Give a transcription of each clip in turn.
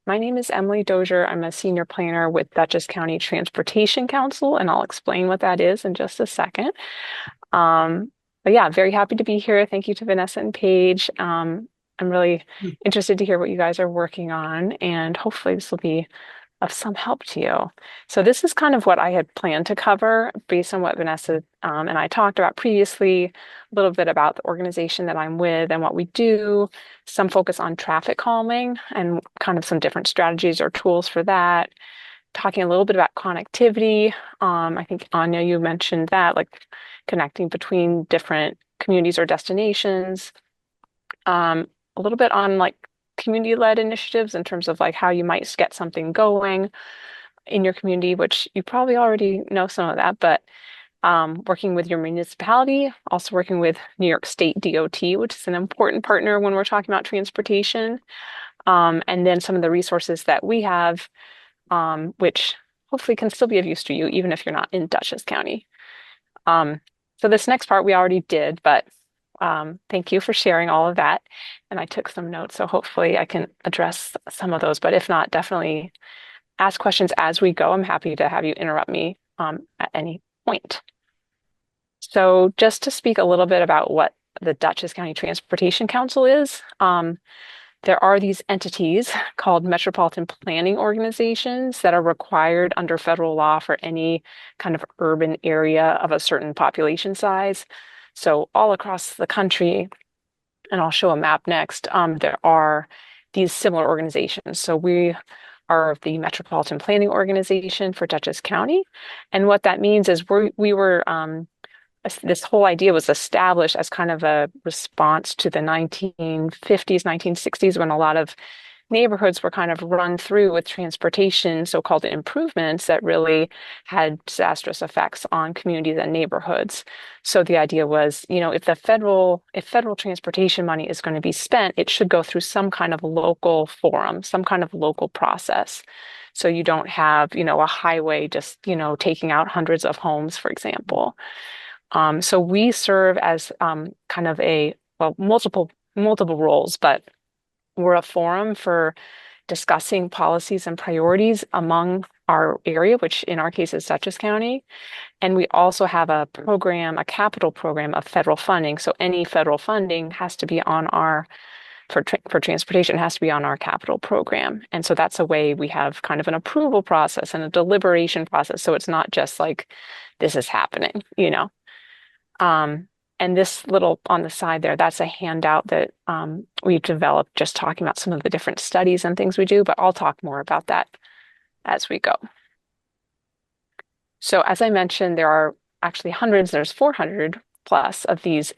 My name is Emily Dozier. I'm a senior planner with Dutchess County Transportation Council, and I'll explain what that is in just a second. But yeah, very happy to be here. Thank you to Vanessa and Paige. I'm really interested to hear what you guys are working on, and hopefully this will be of some help to you. So this is kind of what I had planned to cover based on what Vanessa and I talked about previously, a little bit about the organization that I'm with and what we do, some focus on traffic calming and kind of some different strategies or tools for that, talking a little bit about connectivity. I think Anya, you mentioned that, like connecting between different communities or destinations. A little bit on like community-led initiatives in terms of like how you might get something going in your community, which you probably already know some of that, but working with your municipality, also working with New York State DOT, which is an important partner when we're talking about transportation, and then some of the resources that we have, which hopefully can still be of use to you, even if you're not in Dutchess County. So this next part we already did, but thank you for sharing all of that. And I took some notes, so hopefully I can address some of those. But if not, definitely ask questions as we go. I'm happy to have you interrupt me at any point. So just to speak a little bit about what the Dutchess County Transportation Council is, there are these entities called Metropolitan Planning Organizations that are required under federal law for any kind of urban area of a certain population size. So all across the country, and I'll show a map next, there are these similar organizations. So we are the Metropolitan Planning Organization for Dutchess County. And what that means is we were this whole idea was established as kind of a response to the 1950s, 1960s, when a lot of neighborhoods were kind of run through with transportation, so-called improvements that really had disastrous effects on communities and neighborhoods. So the idea was, if federal transportation money is going to be spent, it should go through some kind of local forum, some kind of local process. So you don't have, a highway just, taking out hundreds of homes, for example. So we serve as kind of multiple roles, but we're a forum for discussing policies and priorities among our area, which in our case is Dutchess County. And we also have a capital program of federal funding. So any federal funding has to be on for transportation has to be on our capital program. And so that's a way we have kind of an approval process and a deliberation process. So it's not just like, this is happening, And this little on the side there, that's a handout that we've developed just talking about some of the different studies and things we do, but I'll talk more about that as we go. So as I mentioned, there are actually there's 400 plus of these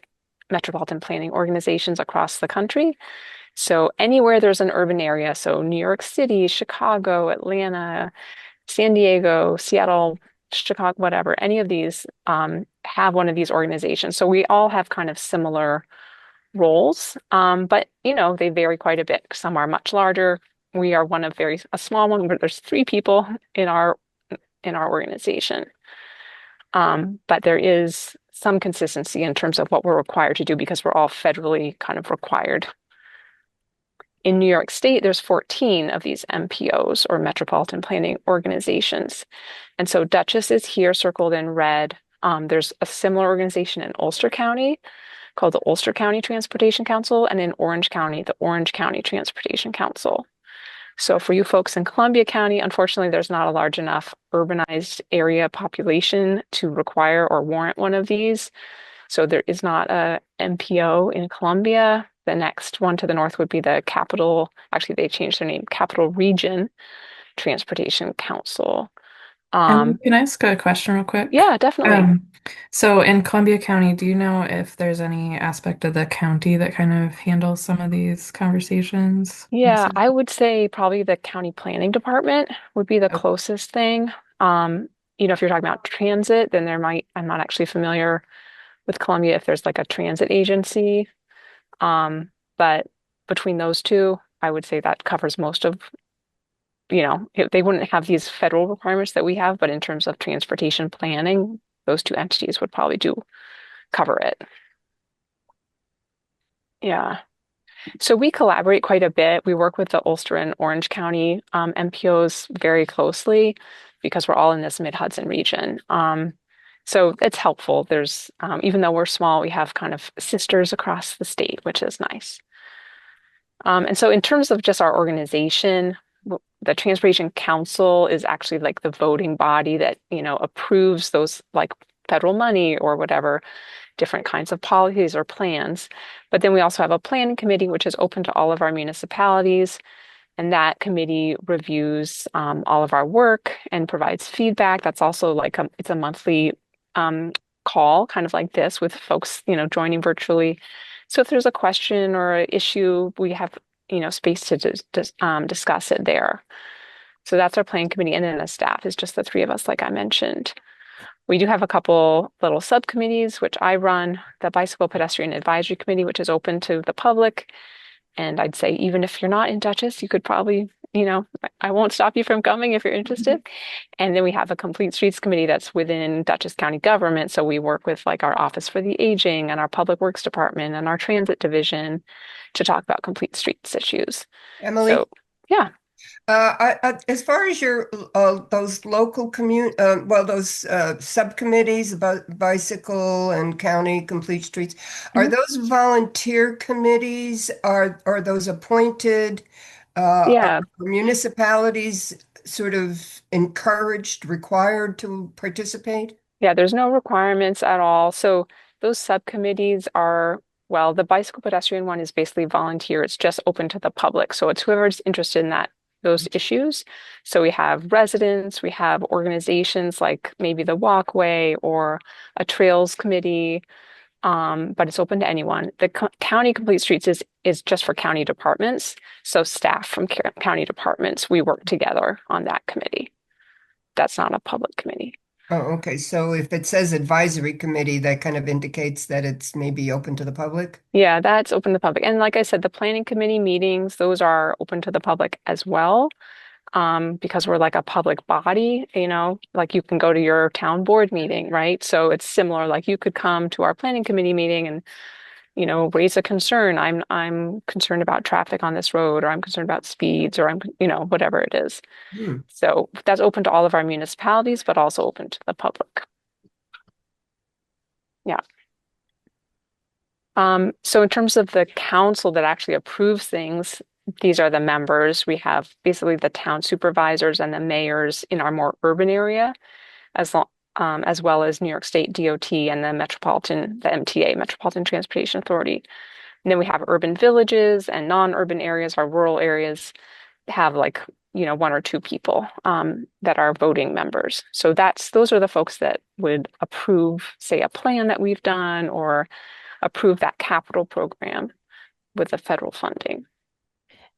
metropolitan planning organizations across the country. So anywhere there's an urban area, so New York City, Chicago, Atlanta, San Diego, Seattle, Chicago, whatever, any of these have one of these organizations. So we all have kind of similar roles, but they vary quite a bit. Some are much larger. We are one of a small one where there's 3 people in our organization. But there is some consistency in terms of what we're required to do because we're all federally kind of required. In New York State, there's 14 of these MPOs or Metropolitan Planning Organizations. And so Dutchess is here circled in red. There's a similar organization in Ulster County called the Ulster County Transportation Council, and in Orange County, the Orange County Transportation Council. So for you folks in Columbia County, unfortunately, there's not a large enough urbanized area population to require or warrant one of these. So there is not a MPO in Columbia. The next one to the north would be the actually they changed their name, Capital Region Transportation Council. Can I ask a question real quick? Yeah, definitely. So in Columbia County, do you know if there's any aspect of the county that kind of handles some of these conversations? Yeah, I would say probably the county planning department would be the Oh, closest thing. If you're talking about transit, then I'm not actually familiar with Columbia if there's like a transit agency. But between those two, I would say that covers most of, they wouldn't have these federal requirements that we have, but in terms of transportation planning, those 2 entities would probably do cover it. Yeah. So we collaborate quite a bit. We work with the Ulster and Orange County MPOs very closely because we're all in this Mid-Hudson region. So it's helpful. There's, even though we're small, we have kind of sisters across the state, which is nice. And so in terms of just our organization, the Transportation Council is actually like the voting body that, approves those like federal money or whatever different kinds of policies or plans. But then we also have a planning committee, which is open to all of our municipalities. And that committee reviews all of our work and provides feedback. That's also like it's a monthly call, kind of like this, with folks, joining virtually. So if there's a question or an issue, we have, space to discuss it there. So that's our planning committee. And then the staff is just the three of us, like I mentioned. We do have a couple little subcommittees, which I run, the Bicycle-Pedestrian Advisory Committee, which is open to the public. And I'd say even if you're not in Dutchess, you could probably, I won't stop you from coming if you're interested. And then we have a Complete Streets Committee that's within Dutchess County government. So we work with like our Office for the Aging and our Public Works Department and our Transit Division to talk about complete streets issues. Emily, So yeah. as far as your those local those subcommittees about bicycle and county complete streets, are Mhm. those volunteer committees? Are those appointed? Are Yeah. municipalities sort of encouraged, required to participate? Yeah, there's no requirements at all. So those subcommittees are, well, the bicycle pedestrian one is basically volunteer. It's just open to the public. So it's whoever's interested in those issues. So we have residents, we have organizations like maybe the Walkway or a trails committee, but it's open to anyone. The county complete streets is just for county departments. So staff from county departments, we work together on that committee. That's not a public committee. Oh, okay. So if it says advisory committee, that kind of indicates that it's maybe open to the public? Yeah, that's open to the public. And like I said, the planning committee meetings, those are open to the public as well, because we're like a public body, like you can go to your town board meeting, right? So it's similar, like you could come to our planning committee meeting and, raise a concern. I'm concerned about traffic on this road, or I'm concerned about speeds, or whatever it is. Hmm. So that's open to all of our municipalities, but also open to the public. Yeah. So in terms of the council that actually approves things, these are the members. We have basically the town supervisors and the mayors in our more urban area, as well as New York State DOT and the MTA, Metropolitan Transportation Authority. And then we have urban villages and non-urban areas. Our rural areas have like, one or two people that are voting members. So those are the folks that would approve, say, a plan that we've done or approve that capital program with the federal funding.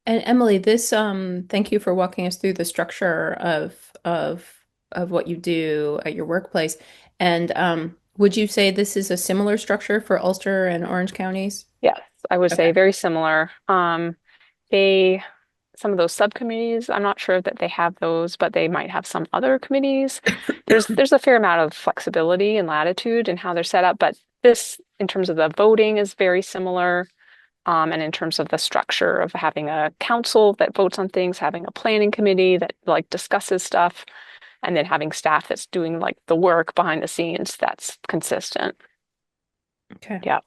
And Emily, thank you for walking us through the structure of what you do at your workplace. And would you say this is a similar structure for Ulster and Orange counties? Yes, I would say Okay. very similar. They some of those subcommittees, I'm not sure that they have those, but they might have some other committees. There's a fair amount of flexibility and latitude in how they're set up, but this, in terms of the voting, is very similar. And in terms of the structure of having a council that votes on things, having a planning committee that like discusses stuff, and then having staff that's doing like the work behind the scenes, that's consistent. Okay. Yeah.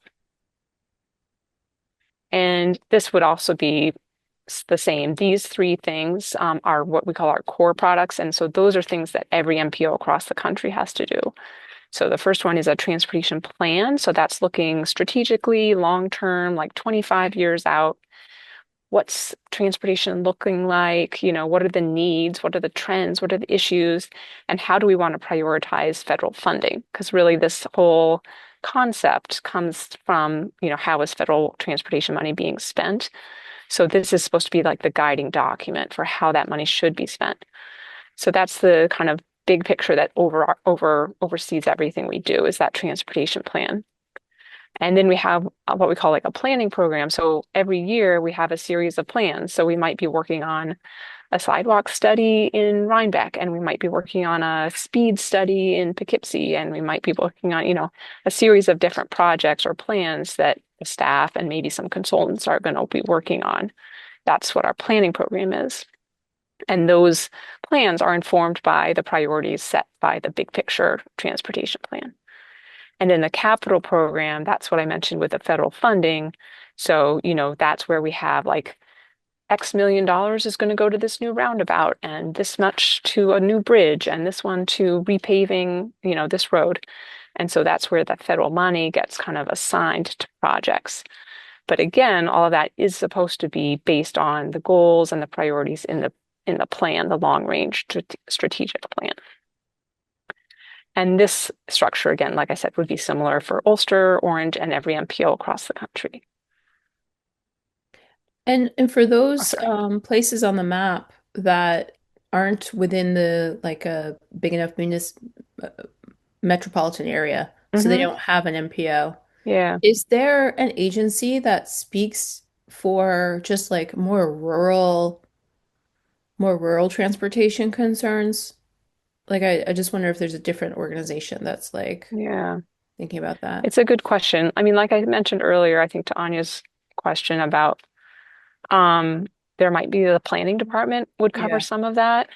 And this would also be the same. These three things are what we call our core products. And so those are things that every MPO across the country has to do. So the first one is a transportation plan. So that's looking strategically, long term, like 25 years out. What's transportation looking like? What are the needs? What are the trends? What are the issues? And how do we want to prioritize federal funding? Because really this whole concept comes from, how is federal transportation money being spent? So this is supposed to be like the guiding document for how that money should be spent. So that's the kind of big picture that oversees everything we do, is that transportation plan. And then we have what we call like a planning program. So every year we have a series of plans. So we might be working on a sidewalk study in Rhinebeck, and we might be working on a speed study in Poughkeepsie, and we might be working on, a series of different projects or plans that the staff and maybe some consultants are going to be working on. That's what our planning program is. And those plans are informed by the priorities set by the big picture transportation plan. And in the capital program, that's what I mentioned with the federal funding. So, that's where we have like X million dollars is going to go to this new roundabout, and this much to a new bridge, and this one to repaving, this road. And so that's where the federal money gets kind of assigned to projects. But again, all of that is supposed to be based on the goals and the priorities in the plan, the long range strategic plan. And this structure, again, like I said, would be similar for Ulster, Orange, and every MPO across the country. And for those sorry. places on the map that aren't within the like a big enough metropolitan area, so they don't have an MPO, Yeah. is there an agency that speaks for just like more rural transportation concerns? Like I just wonder if there's a different organization that's like Yeah. thinking about that. It's a good question. I mean, like I mentioned earlier, I think to Anya's question about um, there might be the planning department would cover Yeah. some of that.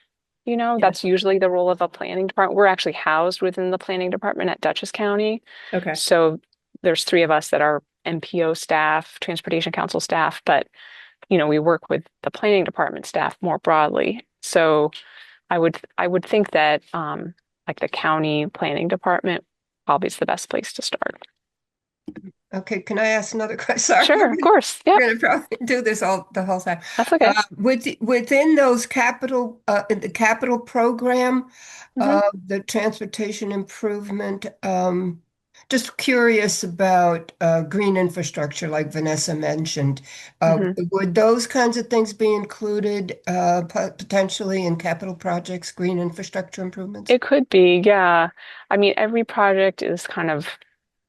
Yeah. That's usually the role of a planning department. We're actually housed within the planning department at Dutchess County. Okay. So there's three of us that are MPO staff, Transportation Council staff, but we work with the planning department staff more broadly. So I would think that like the county planning department probably is the best place to start. Okay, can I ask another question? Sorry, Sure, of course. Yep, we're gonna probably do this the whole time. that's okay. Within those in the capital program, Hmm. the transportation improvement, just curious about green infrastructure, like Vanessa mentioned. Hmm. Would those kinds of things be included potentially in capital projects, green infrastructure improvements? It could be, yeah. I mean, every project is kind of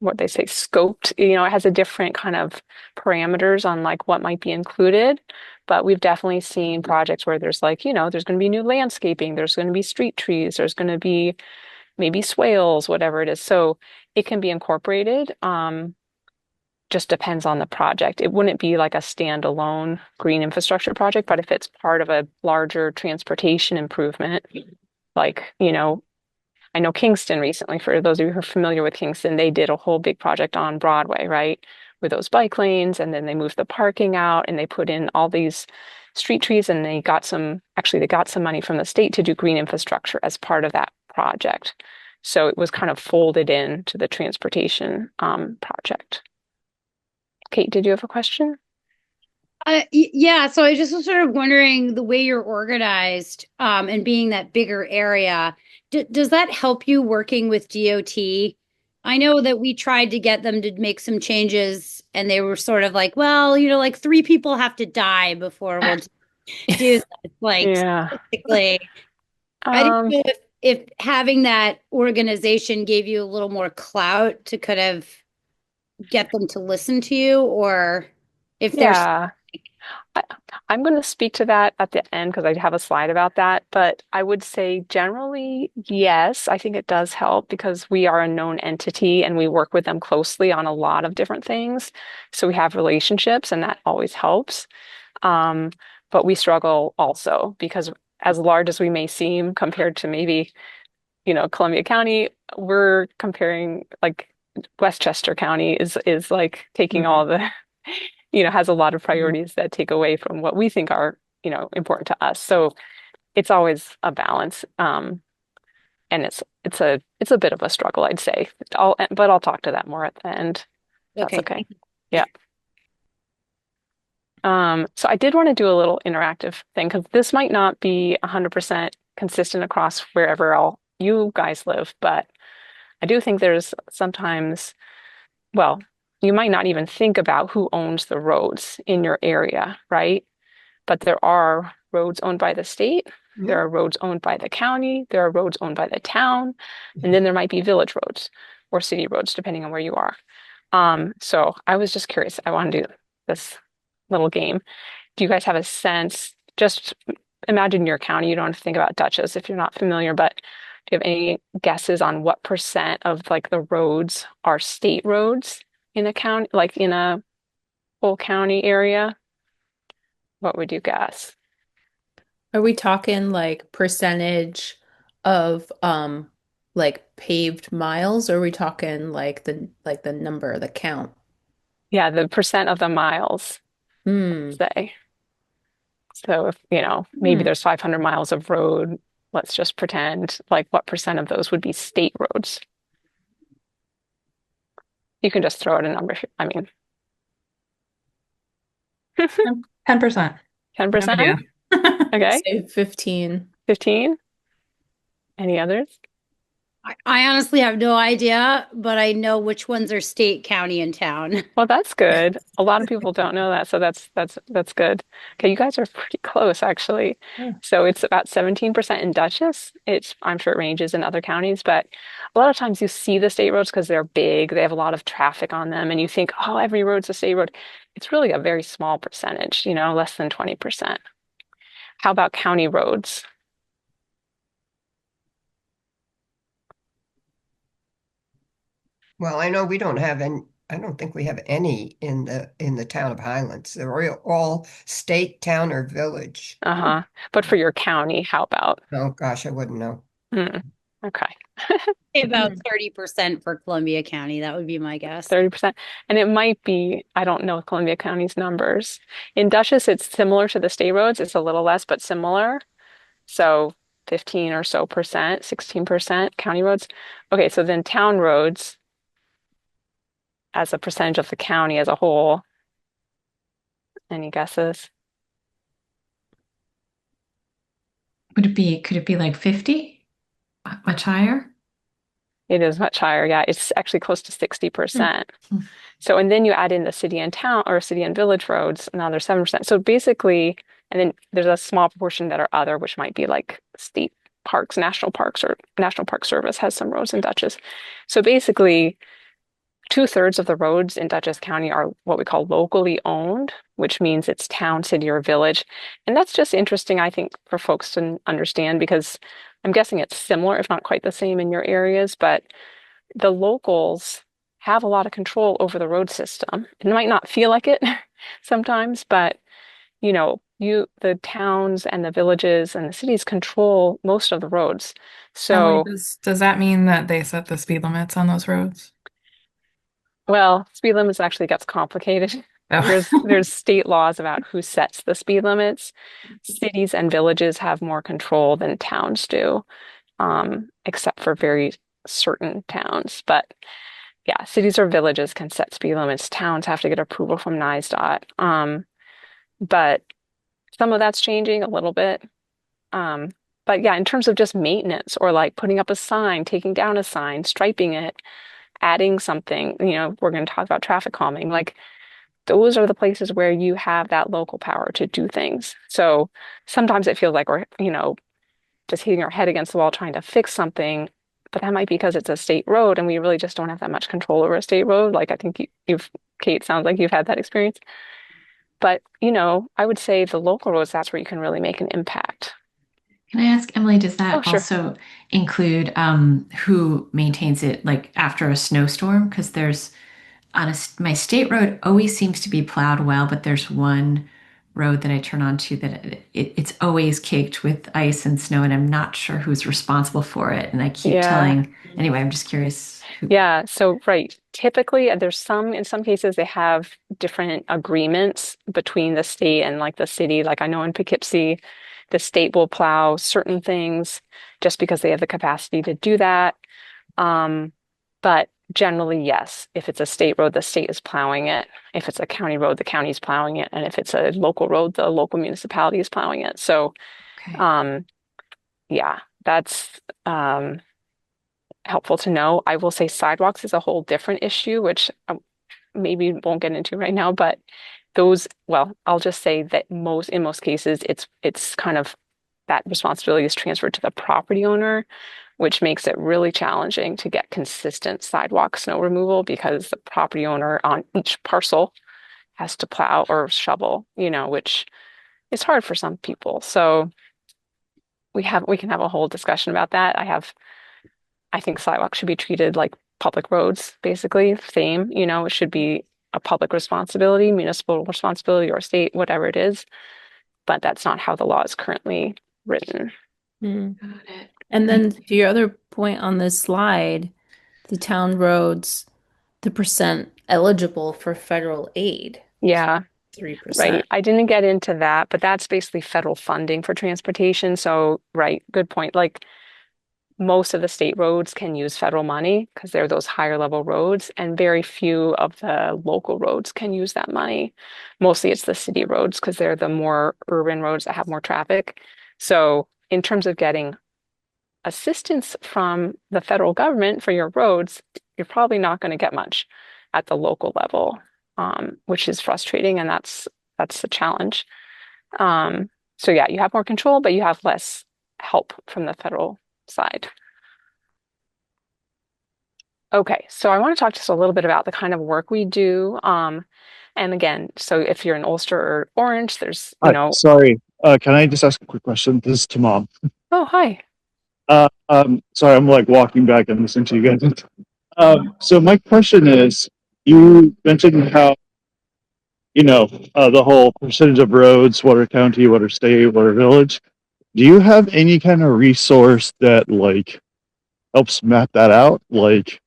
what they say scoped. It has a different kind of parameters on like what might be included. But we've definitely seen projects where there's like, there's going to be new landscaping, there's going to be street trees, there's going to be maybe swales, whatever it is. So it can be incorporated. Just depends on the project. It wouldn't be like a standalone green infrastructure project, but if it's part of a larger transportation improvement, like, I know Kingston recently, for those of you who are familiar with Kingston, they did a whole big project on Broadway, right? With those bike lanes, and then they moved the parking out and they put in all these street trees, and they got some money from the state to do green infrastructure as part of that project. So it was kind of folded in to the transportation project. Kate, did you have a question? Yeah, so I just was sort of wondering the way you're organized, and being that bigger area, does that help you working with DOT? I know that we tried to get them to make some changes, and they were sort of like, well, like three people have to die before we'll do that. Like, Yeah. basically, I didn't Um, know if having that organization gave you a little more clout to kind of get them to listen to you, or if there's yeah. I, I'm going to speak to that at the end because I have a slide about that. But I would say generally, yes, I think it does help because we are a known entity and we work with them closely on a lot of different things. So we have relationships and that always helps. Um, but we struggle also because as large as we may seem compared to maybe, Columbia County, we're comparing like Westchester County is like taking all the has a lot of priorities that take away from what we think are, important to us. So it's always a balance. And it's a bit of a struggle, I'd say. But I'll talk to that more at the end. That's okay. okay. Yeah. So I did want to do a little interactive thing because this might not be 100% consistent across wherever all you guys live, but I do think there's sometimes, well, you might not even think about who owns the roads in your area, right? But there are roads owned by the state, there Yeah. are roads owned by the county, there are roads owned by the town, and then there might be village roads or city roads, depending on where you are. So I was just curious. I want to do this little game. Do you guys have a sense, just imagine your county, you don't have to think about Dutchess if you're not familiar, but do you have any guesses on what percent of like the roads are state roads in a county, like in a whole county area? What would you guess? Are we talking like percentage of like paved miles, or are we talking like the number, the count? Yeah, the percent of the miles, Hmm. say. So if, maybe Hmm. there's 500 miles of road, let's just pretend like what percent of those would be state roads? You can just throw out a number. I mean, 10%. No 10%? idea. Okay. Say 15. 15? Any others? I honestly have no idea, but I know which ones are state, county, and town. Well, that's good. A lot of people don't know that, so that's good. Okay, you guys are pretty close actually. Hmm. So it's about 17% in Dutchess. I'm sure it ranges in other counties, but a lot of times you see the state roads because they're big, they have a lot of traffic on them, and you think, oh, every road's a state road. It's really a very small percentage, less than 20%. How about county roads? Well, I know we don't have any, I don't think we have any in the town of Highlands. They're all state, town, or village. Uh-huh. But for your county, how about? Oh gosh, I wouldn't know. Hmm. Okay. About 30% for Columbia County. That would be my guess. 30%. And it might be, I don't know Columbia County's numbers. In Dutchess, it's similar to the state roads. It's a little less, but similar. So 15 or so percent, 16% county roads. Okay, so then town roads as a percentage of the county as a whole. Any guesses? Could it be like 50? Much higher? It is much higher. Yeah, it's actually close to 60%. Hmm. So, and then you add in the city and town or city and village roads, another 7%. So basically, and then there's a small proportion that are other, which might be like state parks, national parks, or National Park Service has some roads in Dutchess. So basically, 2/3 of the roads in Dutchess County are what we call locally owned, which means it's town, city, or village. And that's just interesting, I think, for folks to understand because I'm guessing it's similar, if not quite the same in your areas, but the locals have a lot of control over the road system. It might not feel like it sometimes, but the towns and the villages and the cities control most of the roads. Emily, So, does that mean that they set the speed limits on those roads? well, speed limits actually gets complicated. Oh. There's state laws about who sets the speed limits. Cities and villages have more control than towns do, except for very certain towns. But yeah, cities or villages can set speed limits. Towns have to get approval from NISDOT. But some of that's changing a little bit. Um, but yeah, in terms of just maintenance or like putting up a sign, taking down a sign, striping it, adding something, we're going to talk about traffic calming. Like those are the places where you have that local power to do things. So sometimes it feels like we're, just hitting our head against the wall trying to fix something, but that might be because it's a state road and we really just don't have that much control over a state road. Like I think Kate, sounds like you've had that experience. But, I would say the local roads, that's where you can really make an impact. Can I ask, Emily, does Oh, that sure. also include who maintains it like after a snowstorm? Because there's my state road always seems to be plowed well, but there's one road that I turn onto that it's always caked with ice and snow, and I'm not sure who's responsible for it. And I keep Yeah. anyway, I'm just curious who. Yeah. So, right. Typically, in some cases, they have different agreements between the state and like the city. Like I know in Poughkeepsie, the state will plow certain things just because they have the capacity to do that. But generally, yes, if it's a state road, the state is plowing it. If it's a county road, the county's plowing it. And if it's a local road, the local municipality is plowing it. So, Okay. yeah, that's helpful to know. I will say sidewalks is a whole different issue, which maybe won't get into right now, but I'll just say that in most cases, it's kind of that responsibility is transferred to the property owner, which makes it really challenging to get consistent sidewalk snow removal because the property owner on each parcel has to plow or shovel, which is hard for some people. So we can have a whole discussion about that. I think sidewalks should be treated like public roads, basically. Same, it should be a public responsibility, municipal responsibility, or state, whatever it is. But that's not how the law is currently written. Mm. Got it. And then to your other point on this slide, the town roads, the percent eligible for federal aid, Yeah, 3%. right. I didn't get into that, but that's basically federal funding for transportation. So, right, good point. Like most of the state roads can use federal money because they're those higher level roads, and very few of the local roads can use that money. Mostly it's the city roads because they're the more urban roads that have more traffic. So, in terms of getting assistance from the federal government for your roads, you're probably not going to get much at the local level, which is frustrating, and that's the challenge. So yeah, you have more control, but you have less help from the federal side. Okay, so I want to talk just a little bit about the kind of work we do. And again, so if you're in Ulster or Orange, there's, Hi, sorry. Can I just ask a quick question? This is to mom. oh, hi. Sorry, I'm like walking back and listening to you guys. So my question is, you mentioned how, the whole percentage of roads, what are county, what are state, what are village. Do you have any kind of resource that like helps map that out? Like,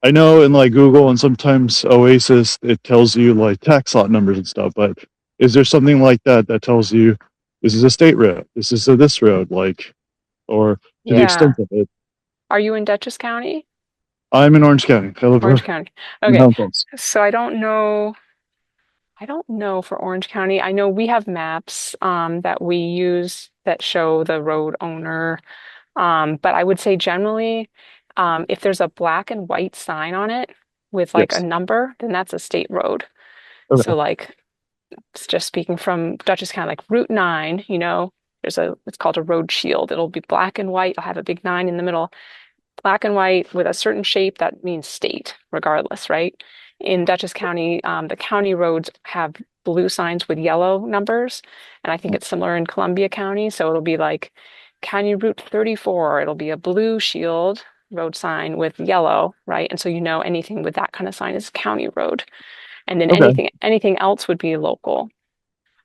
I know in like Google and sometimes Oasis, it tells you like tax lot numbers and stuff, but is there something like that that tells you this is a state road, this is this road, like, or to the Yeah. extent of it? Are you in Dutchess County? I'm in Orange County. I live Orange County. in Okay. Mountains. So I don't know for Orange County. I know we have maps that we use that show the road owner. But I would say generally, if there's a black and white sign on it with like a Yes. number, then that's a state road. Okay. So like it's just speaking from Dutchess County, like Route 9, it's called a road shield. It'll be black and white. I'll have a big 9 in the middle, black and white with a certain shape that means state, regardless, right? In Dutchess County, the county roads have blue signs with yellow numbers, and I think it's similar in Columbia County. So it'll be like County Route 34. It'll be a blue shield road sign with yellow, right? And so anything with that kind of sign is county road, and then Okay. anything else would be local.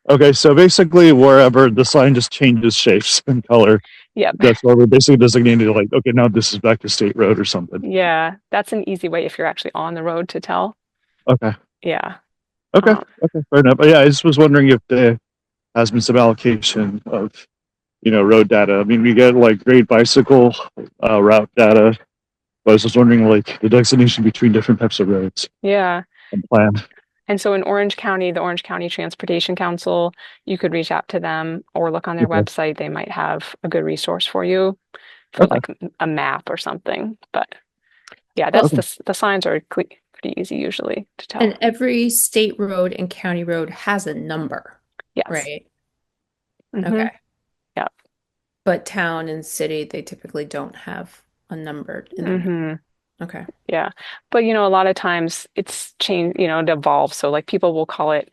Okay. So basically, wherever the sign just changes shapes and color, Yep. that's where we're basically designated like, okay, now this is back to state road or something. Yeah, that's an easy way if you're actually on the road to tell. Okay. Yeah. Okay. Um, Okay. Fair enough. But yeah, I just was wondering if there has been some allocation of, road data. I mean, we get like great bicycle route data. But I was just wondering like the designation between different types of roads yeah. and plan. And so in Orange County, the Orange County Transportation Council, you could reach out to them or look on their Okay. website. They might have a good resource for you for Okay. like a map or something. But yeah, Okay. the signs are pretty easy usually to tell. And every state road and county road has a number, Yes. right? Mhm. Okay. Yeah. But town and city, they typically don't have a number in them. Mhm. Okay. Yeah. But a lot of times it's changed, it evolves. So like people will call it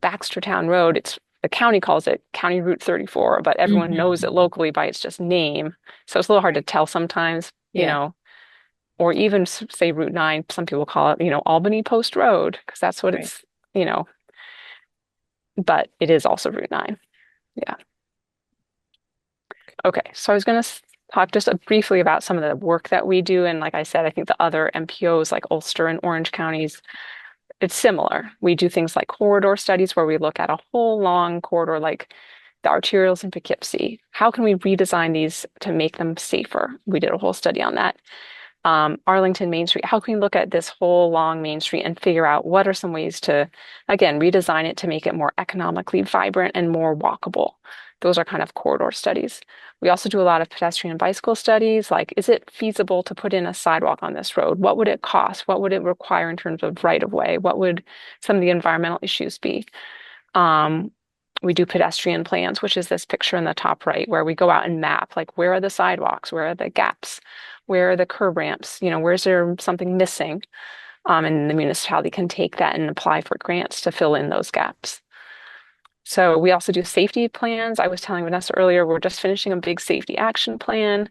Baxtertown Road. The county calls it County Route 34, but everyone knows it locally by its just name. So it's a little hard to tell sometimes, Yeah. or even say Route 9, some people call it, Albany Post Road, because that's what Right. it's, but it is also Route 9. Yeah. Okay. So I was going to talk just briefly about some of the work that we do. And like I said, I think the other MPOs like Ulster and Orange counties, it's similar. We do things like corridor studies where we look at a whole long corridor, like the arterials in Poughkeepsie. How can we redesign these to make them safer? We did a whole study on that. Arlington Main Street. How can we look at this whole long Main Street and figure out what are some ways to, again, redesign it to make it more economically vibrant and more walkable? Those are kind of corridor studies. We also do a lot of pedestrian and bicycle studies, like is it feasible to put in a sidewalk on this road? What would it cost? What would it require in terms of right of way? What would some of the environmental issues be? We do pedestrian plans, which is this picture in the top right, where we go out and map, like where are the sidewalks? Where are the gaps? Where are the curb ramps? Where's there something missing? And the municipality can take that and apply for grants to fill in those gaps. So we also do safety plans. I was telling Vanessa earlier, we're just finishing a big safety action plan,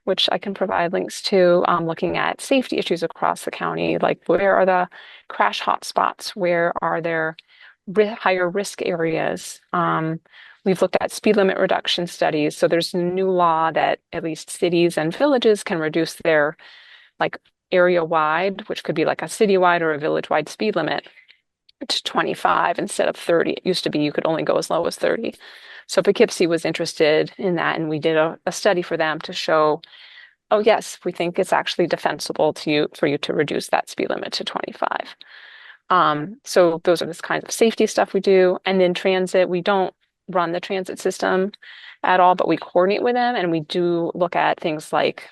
which I can provide links to, looking at safety issues across the county, like where are the crash hotspots? Where are there higher risk areas? We've looked at speed limit reduction studies. So there's a new law that at least cities and villages can reduce their like area wide, which could be like a citywide or a village wide speed limit to 25 instead of 30. It used to be you could only go as low as 30. So Poughkeepsie was interested in that, and we did a study for them to show, oh yes, we think it's actually defensible for you to reduce that speed limit to 25. So those are this kind of safety stuff we do. And then transit, we don't run the transit system at all, but we coordinate with them, and we do look at things like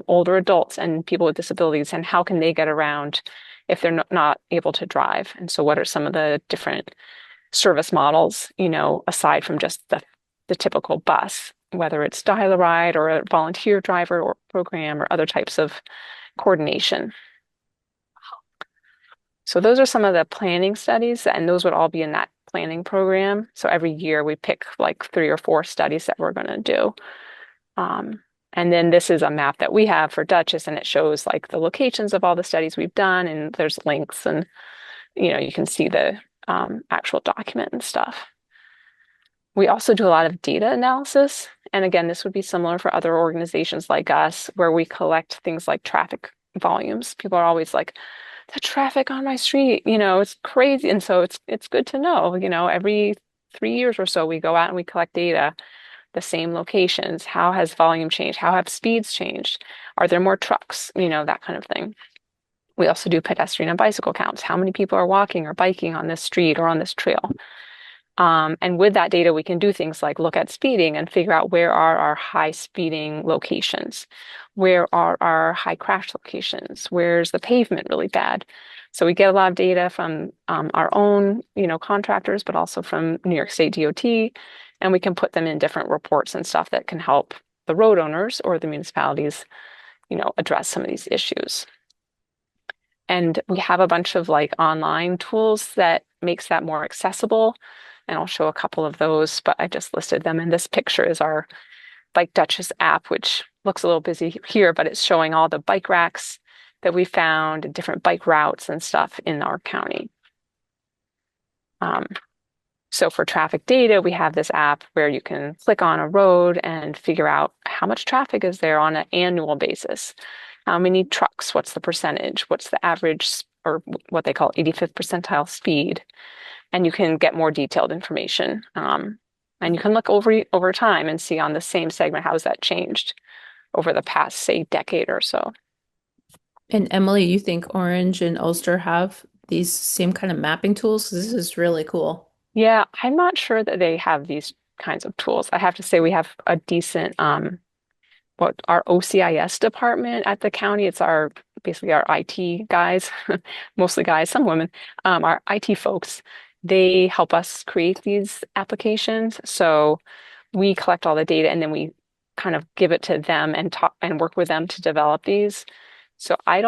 older adults and people with disabilities and how can they get around if they're not able to drive. And so what are some of the different service models, aside from just the typical bus, whether it's dial-a-ride or a volunteer driver or program or other types of coordination. So those are some of the planning studies, and those would all be in that planning program. So every year we pick like 3 or 4 studies that we're going to do. And then this is a map that we have for Dutchess, and it shows like the locations of all the studies we've done, and there's links, and you can see the actual document and stuff. We also do a lot of data analysis. And again, this would be similar for other organizations like us, where we collect things like traffic volumes. People are always like, the traffic on my street, it's crazy. And so it's good to know, every 3 years or so we go out and we collect data, the same locations. How has volume changed? How have speeds changed? Are there more trucks? That kind of thing. We also do pedestrian and bicycle counts. How many people are walking or biking on this street or on this trail? And with that data, we can do things like look at speeding and figure out where are our high speeding locations? Where are our high crash locations? Where's the pavement really bad? So we get a lot of data from our own, contractors, but also from New York State DOT, and we can put them in different reports and stuff that can help the road owners or the municipalities, address some of these issues. And we have a bunch of like online tools that makes that more accessible. And I'll show a couple of those, but I just listed them. And this picture is our Bike Dutchess app, which looks a little busy here, but it's showing all the bike racks that we found and different bike routes and stuff in our county. So for traffic data, we have this app where you can click on a road and figure out how much traffic is there on an annual basis. How many trucks? What's the percentage? What's the average, or what they call 85th percentile speed? And you can get more detailed information. And you can look over time and see on the same segment, how has that changed over the past, say, decade or so. And Emily, you think Orange and Ulster have these same kind of mapping tools? This is really cool. Yeah, I'm not sure that they have these kinds of tools. I have to say we have a decent, our OCIS department at the county. It's basically our IT guys, mostly guys, some women, our IT folks. They help us create these applications. So we collect all the data and then we kind of give it to them and talk and work with them to develop these. So I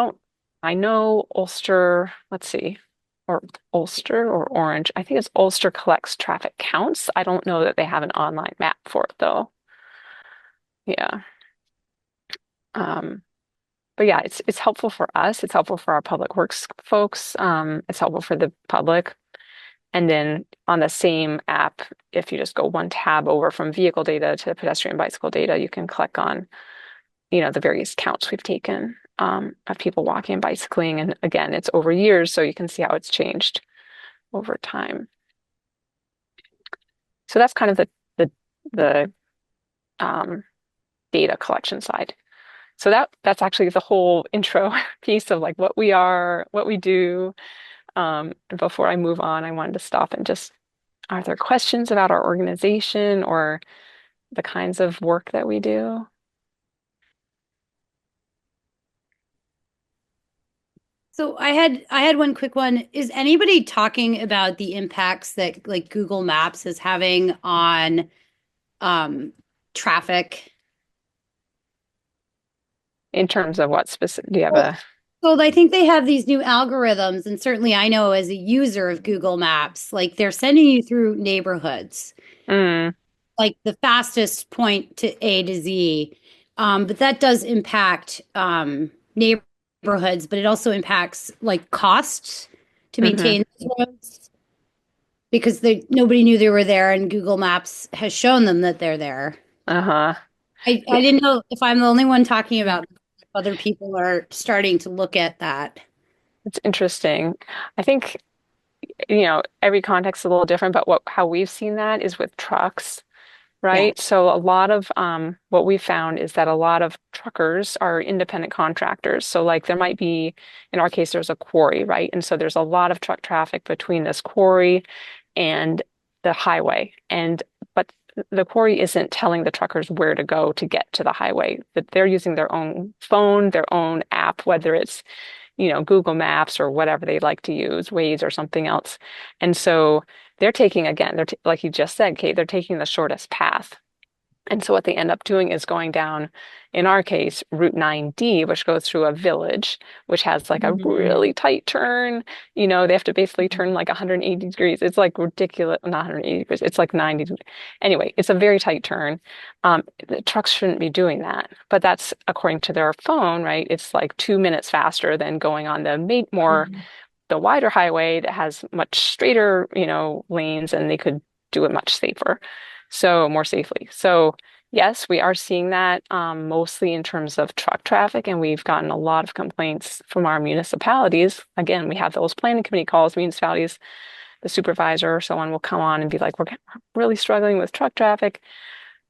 know Ulster, let's see, or Ulster or Orange. I think it's Ulster collects traffic counts. I don't know that they have an online map for it though. Yeah. But yeah, it's helpful for us. It's helpful for our public works folks. It's helpful for the public. And then on the same app, if you just go one tab over from vehicle data to pedestrian bicycle data, you can click on, the various counts we've taken of people walking and bicycling. And again, it's over years, so you can see how it's changed over time. So that's kind of the data collection side. So that's actually the whole intro piece of like what we are, what we do. Before I move on, I wanted to stop and just, are there questions about our organization or the kinds of work that we do? So I had one quick one. Is anybody talking about the impacts that like Google Maps is having on traffic? In terms of what specific, do you have a So I think they have these new algorithms, and certainly I know as a user of Google Maps, like they're sending you through neighborhoods, Mm, like the fastest point to A to Z. But that does impact neighborhoods, but it also impacts like costs to hmm maintain those roads because nobody knew they were there, and Google Maps has shown them that they're there. Uh-huh. I didn't know if I'm the only one talking about this, if other people are starting to look at that. It's interesting. I think, every context is a little different, but how we've seen that is with trucks, Yeah. right? So a lot of what we found is that a lot of truckers are independent contractors. So like there might be, in our case, there's a quarry, right? And so there's a lot of truck traffic between this quarry and the highway. But the quarry isn't telling the truckers where to go to get to the highway. That they're using their own phone, their own app, whether it's Google Maps or whatever they like to use, Waze or something else. And so they're taking, again, like you just said, Kate, they're taking the shortest path. And so what they end up doing is going down, in our case, Route 9D, which goes through a village, which has like a Mhm. really tight turn. They have to basically turn like 180 degrees. It's like ridiculous, not 180 degrees, it's like 90. Anyway, it's a very tight turn. The trucks shouldn't be doing that, but that's according to their phone, right? It's like 2 minutes faster than going on Mhm. the wider highway that has much straighter, lanes, and they could do it much safer. So more safely. So yes, we are seeing that mostly in terms of truck traffic, and we've gotten a lot of complaints from our municipalities. Again, we have those planning committee calls, municipalities, the supervisor or someone will come on and be like, we're really struggling with truck traffic.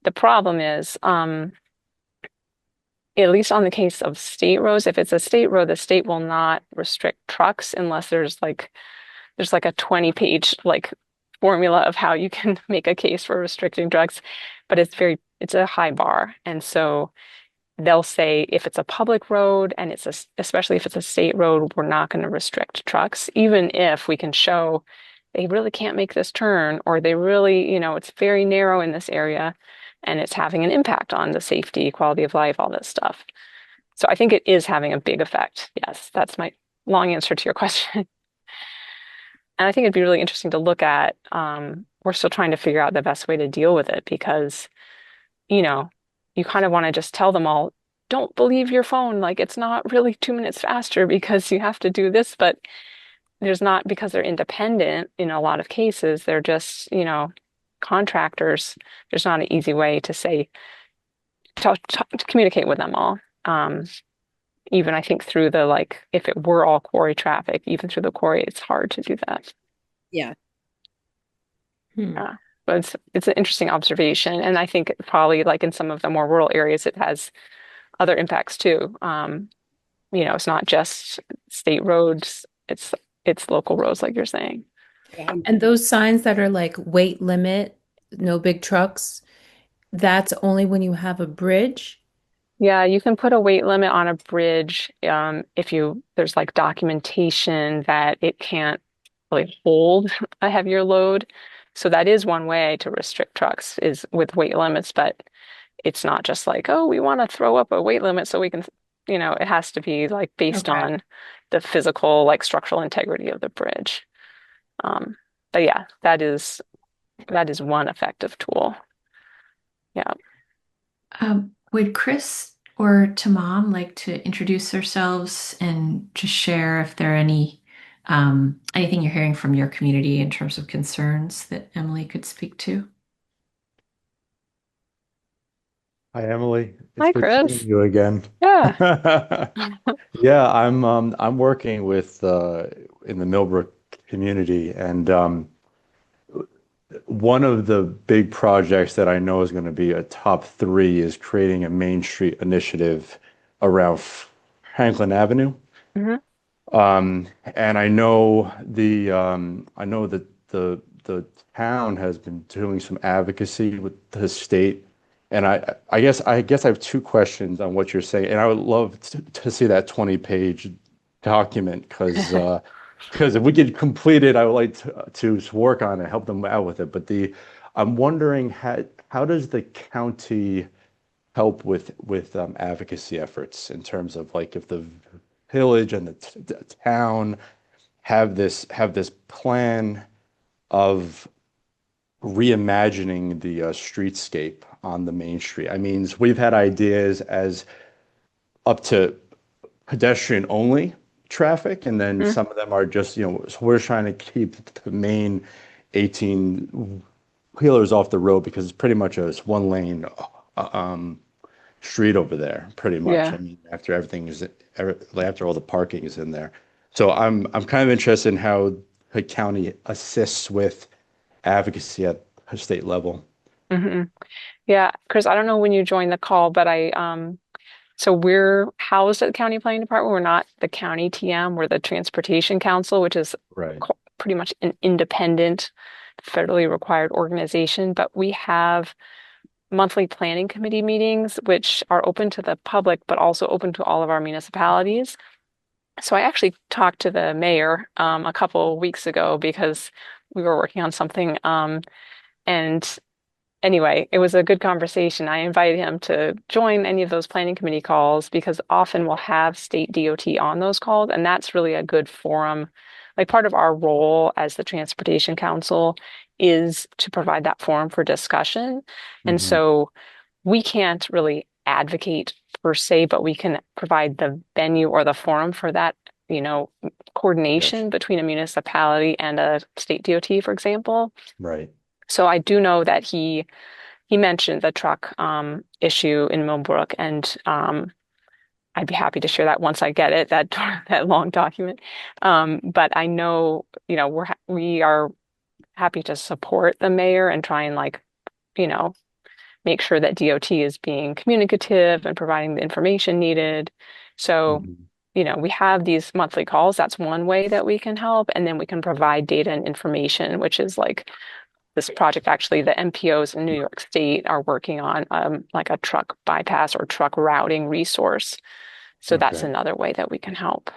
The problem is, at least on the case of state roads, if it's a state road, the state will not restrict trucks unless there's like a 20-page like formula of how you can make a case for restricting drugs, but it's a high bar. And so they'll say if it's a public road and especially if it's a state road, we're not going to restrict trucks, even if we can show they really can't make this turn, or they really, it's very narrow in this area and it's having an impact on the safety, quality of life, all this stuff. So I think it is having a big effect. Yes, that's my long answer to your question. And I think it'd be really interesting to look at. We're still trying to figure out the best way to deal with it because, you know, you kind of want to just tell them all, don't believe your phone. Like it's not really 2 minutes faster because you have to do this, but there's not because they're independent in a lot of cases. They're just, contractors. There's not an easy way to say, to communicate with them all. Even I think through the like, if it were all quarry traffic, even through the quarry, it's hard to do that. Yeah. Hmm. Yeah. But it's an interesting observation. And I think probably like in some of the more rural areas, it has other impacts too. It's not just state roads, it's local roads, like you're saying. Yeah. And those signs that are like weight limit, no big trucks, that's only when you have a bridge. Yeah, you can put a weight limit on a bridge if there's like documentation that it can't really hold a heavier load. So that is one way to restrict trucks is with weight limits, but it's not just like, oh, we want to throw up a weight limit so we can, it has to be like based Okay. on the physical, like structural integrity of the bridge. Um, but yeah, that is one effective tool. Yeah. Would Chris or Tamam like to introduce themselves and just share if there are anything you're hearing from your community in terms of concerns that Emily could speak to? Hi, Emily. It's Hi, good seeing Chris. you again. Yeah. Yeah, I'm working with in the Millbrook community, and one of the big projects that I know is going to be a top three is creating a Main Street initiative around Franklin Avenue. hmm And I know that the town has been doing some advocacy with the state. And I guess I have two questions on what you're saying. And I would love to see that 20-page document because if we could complete it, I would like to work on it, help them out with it. But I'm wondering how does the county help with advocacy efforts in terms of like if the village and the town have this plan of reimagining the streetscape on the main street. I mean, we've had ideas as up to pedestrian only traffic, and then some of them are just, so we're trying to keep the main 18 wheelers off the road because it's pretty much a one lane street over there, pretty much. Yeah. I mean, after after all the parking is in there. So I'm kind of interested in how the county assists with advocacy at a state level. Yeah, Chris, I don't know when you joined the call, but so we're housed at the County Planning Department. We're not the county TM, we're the Transportation Council, which is Right. pretty much an independent, federally required organization. But we have monthly planning committee meetings, which are open to the public, but also open to all of our municipalities. So I actually talked to the mayor a couple of weeks ago because we were working on something. And anyway, it was a good conversation. I invited him to join any of those planning committee calls because often we'll have state DOT on those calls, and that's really a good forum. Like part of our role as the Transportation Council is to provide that forum for discussion. And so we can't really advocate per se, but we can provide the venue or the forum for that, coordination between a municipality and a state DOT, for example. Right. So I do know that he mentioned the truck issue in Millbrook, and I'd be happy to share that once I get it, that long document. But I know, we are happy to support the mayor and try and make sure that DOT is being communicative and providing the information needed. So, we have these monthly calls. That's one way that we can help. And then we can provide data and information, which is like this project. Actually, the MPOs in New York State are working on like a truck bypass or truck routing resource. So that's another way that we can help.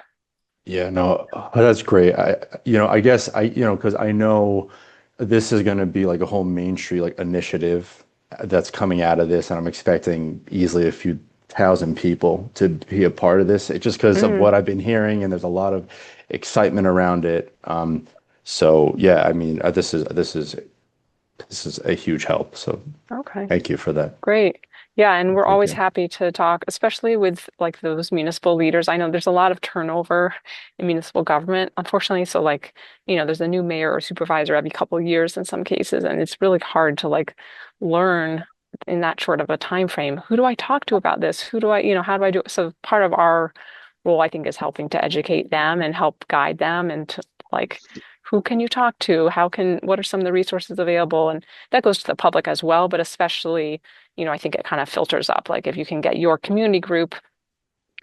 Yeah, no, that's great. I guess because I know this is going to be like a whole Main Street like initiative that's coming out of this, and I'm expecting easily a few thousand people to be a part of this. It's just because of what I've been hearing, and there's a lot of excitement around it. So yeah, I mean, this is a huge help. So thank you for that. Great. Yeah, and we're always you. happy to talk, especially with like those municipal leaders. I know there's a lot of turnover in municipal government, unfortunately. So there's a new mayor or supervisor every couple of years in some cases, and it's really hard to learn in that short of a time frame. Who do I talk to about this? Who do I, how do I do it? So part of our role, I think, is helping to educate them and help guide them and to who can you talk to? What are some of the resources available? And that goes to the public as well, but especially, I think it kind of filters up. Like if you can get your community group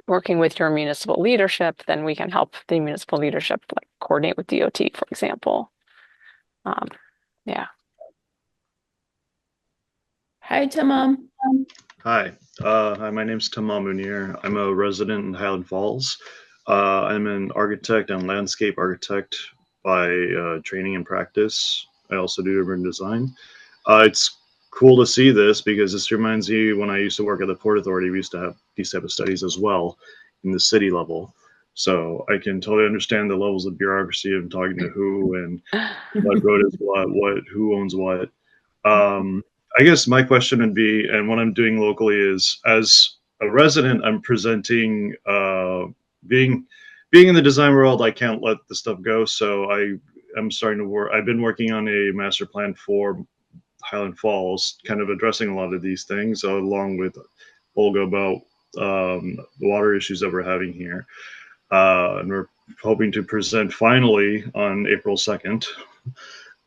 working with your municipal leadership, then we can help the municipal leadership coordinate with DOT, for example. Yeah. Hi, Tamam. Hi, my name's Tamam Munir. I'm a resident in Highland Falls. I'm an architect and landscape architect by training and practice. I also do urban design. It's cool to see this because this reminds me when I used to work at the Port Authority, we used to have these type of studies as well in the city level. So I can totally understand the levels of bureaucracy of talking to who and what road is what, who owns what. I guess my question would be, and what I'm doing locally is, as a resident, I'm presenting, being in the design world, I can't let the stuff go. So I'm starting to work. I've been working on a master plan for Highland Falls, kind of addressing a lot of these things, along with Olga about the water issues that we're having here. And we're hoping to present finally on April 2nd.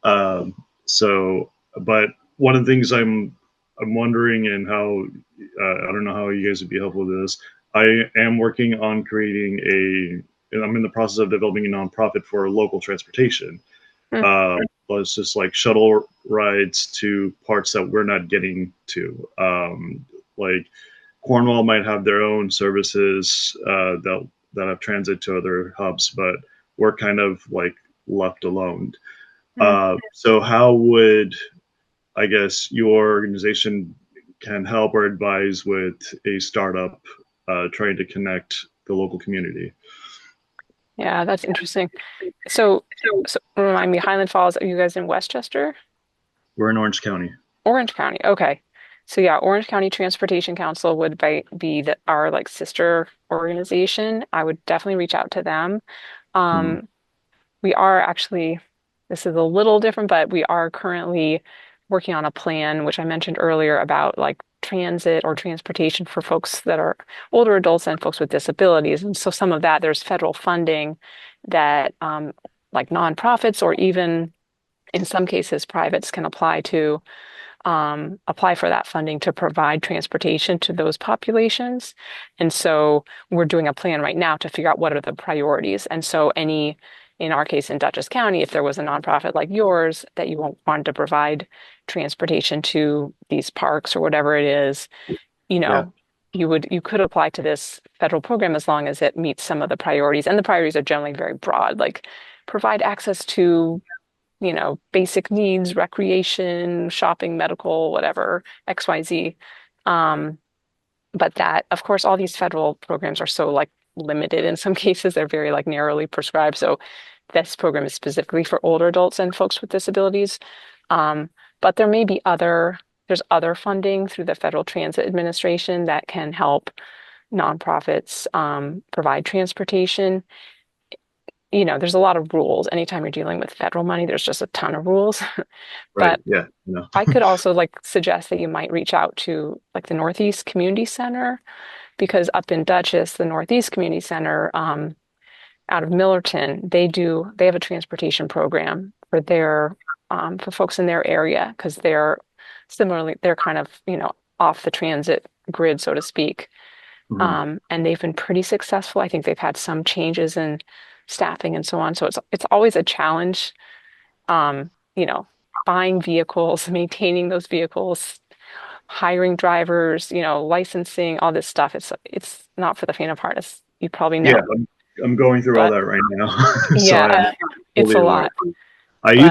But one of the things I'm wondering, and how I don't know how you guys would be helpful with this. I am working on creating I'm in the process of developing a nonprofit for local transportation. It's just like shuttle rides to parts that we're not getting to. Like Cornwall might have their own services that have transit to other hubs, but we're kind of left alone. So how would, I guess, your organization can help or advise with a startup trying to connect the local community. Yeah, that's interesting. So, so remind me, Highland Falls, are you guys in Westchester? We're in Orange County. Orange County. Okay. So yeah, Orange County Transportation Council would be our like sister organization. I would definitely reach out to them. Mhm. Um, we are actually, this is a little different, but we are currently working on a plan, which I mentioned earlier about like transit or transportation for folks that are older adults and folks with disabilities. And so some of that, there's federal funding that like nonprofits or even in some cases privates can apply for that funding to provide transportation to those populations. And so we're doing a plan right now to figure out what are the priorities. And so in our case in Dutchess County, if there was a nonprofit like yours that you wanted to provide transportation to these parks or whatever it is, you Yeah. know, you could apply to this federal program as long as it meets some of the priorities. And the priorities are generally very broad, like provide access to basic needs, recreation, shopping, medical, whatever, XYZ. Um, but that, of course, all these federal programs are so like limited in some cases, they're very like narrowly prescribed. So this program is specifically for older adults and folks with disabilities. But there may be there's other funding through the Federal Transit Administration that can help nonprofits provide transportation. There's a lot of rules. Anytime you're dealing with federal money, there's just a ton of rules. Right. But Yeah. No. I could also like suggest that you might reach out to like the Northeast Community Center because up in Dutchess, the Northeast Community Center, out of Millerton, they have a transportation program for folks in their area because they're kind of, off the transit grid, so to speak. Mhm. And they've been pretty successful. I think they've had some changes in staffing and so on. So it's always a challenge, um, you know, buying vehicles, maintaining those vehicles, hiring drivers, licensing, all this stuff. It's not for the faint of heart, as you probably Yeah. know. I'm going through all But that right now. So I'm yeah, it's fully a aware. lot. I But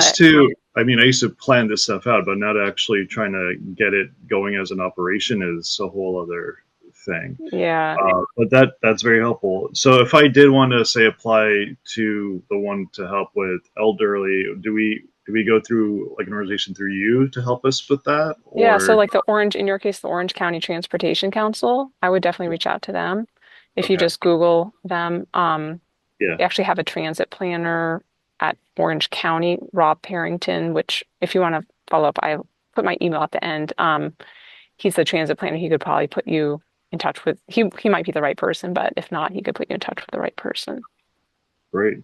used to plan this stuff out, but now to actually trying to get it going as an operation is a whole other thing. yeah. But that's very helpful. So if I did want to say apply to the one to help with elderly, do we go through like an organization through you to help us with that, Yeah, so or like in your case, the Orange County Transportation Council, I would definitely reach out to them. If you okay, just Google them, yeah, they actually have a transit planner at Orange County, Rob Parrington, which if you want to follow up, I put my email at the end. He's the transit planner. He could probably put you in touch with he might be the right person, but if not, he could put you in touch with the right person. great.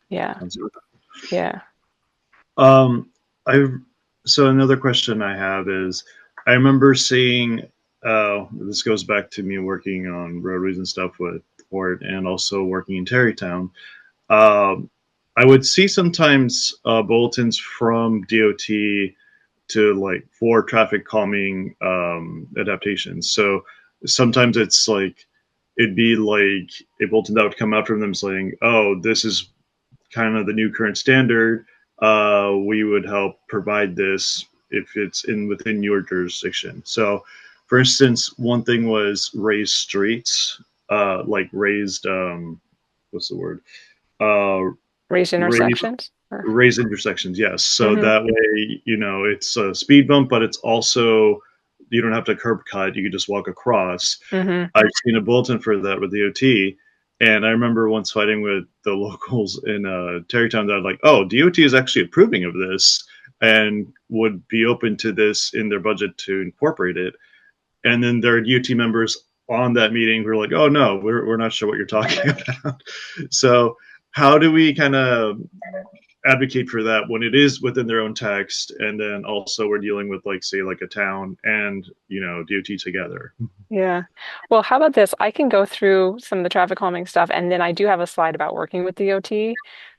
Yeah, Sounds good. yeah. Um, I so another question I have is I remember seeing this goes back to me working on roadways and stuff with Port and also working in Terrytown. Um, I would see sometimes bulletins from DOT to like for traffic calming adaptations. So sometimes it's like it'd be like a bulletin that would come out from them saying, "Oh, this is kind of the new current standard. We would help provide this if it's within your jurisdiction." So, for instance, one thing was raised streets, like raised what's the word? Uh, Raised raised intersections. raised intersections. Yes, so Mm-hmm, that way it's a speed bump, but it's also you don't have to curb cut. You can just walk across. mm-hmm. I've seen a bulletin for that with the OT. And I remember once fighting with the locals in Terrytown that like, oh, DOT is actually approving of this and would be open to this in their budget to incorporate it. And then there are DOT members on that meeting who are like, oh, no, we're not sure what you're talking about. So how do we kind of advocate for that when it is within their own text and then also we're dealing with like say like a town and DOT together? Yeah. Well, how about this? I can go through some of the traffic calming stuff, and then I do have a slide about working with DOT.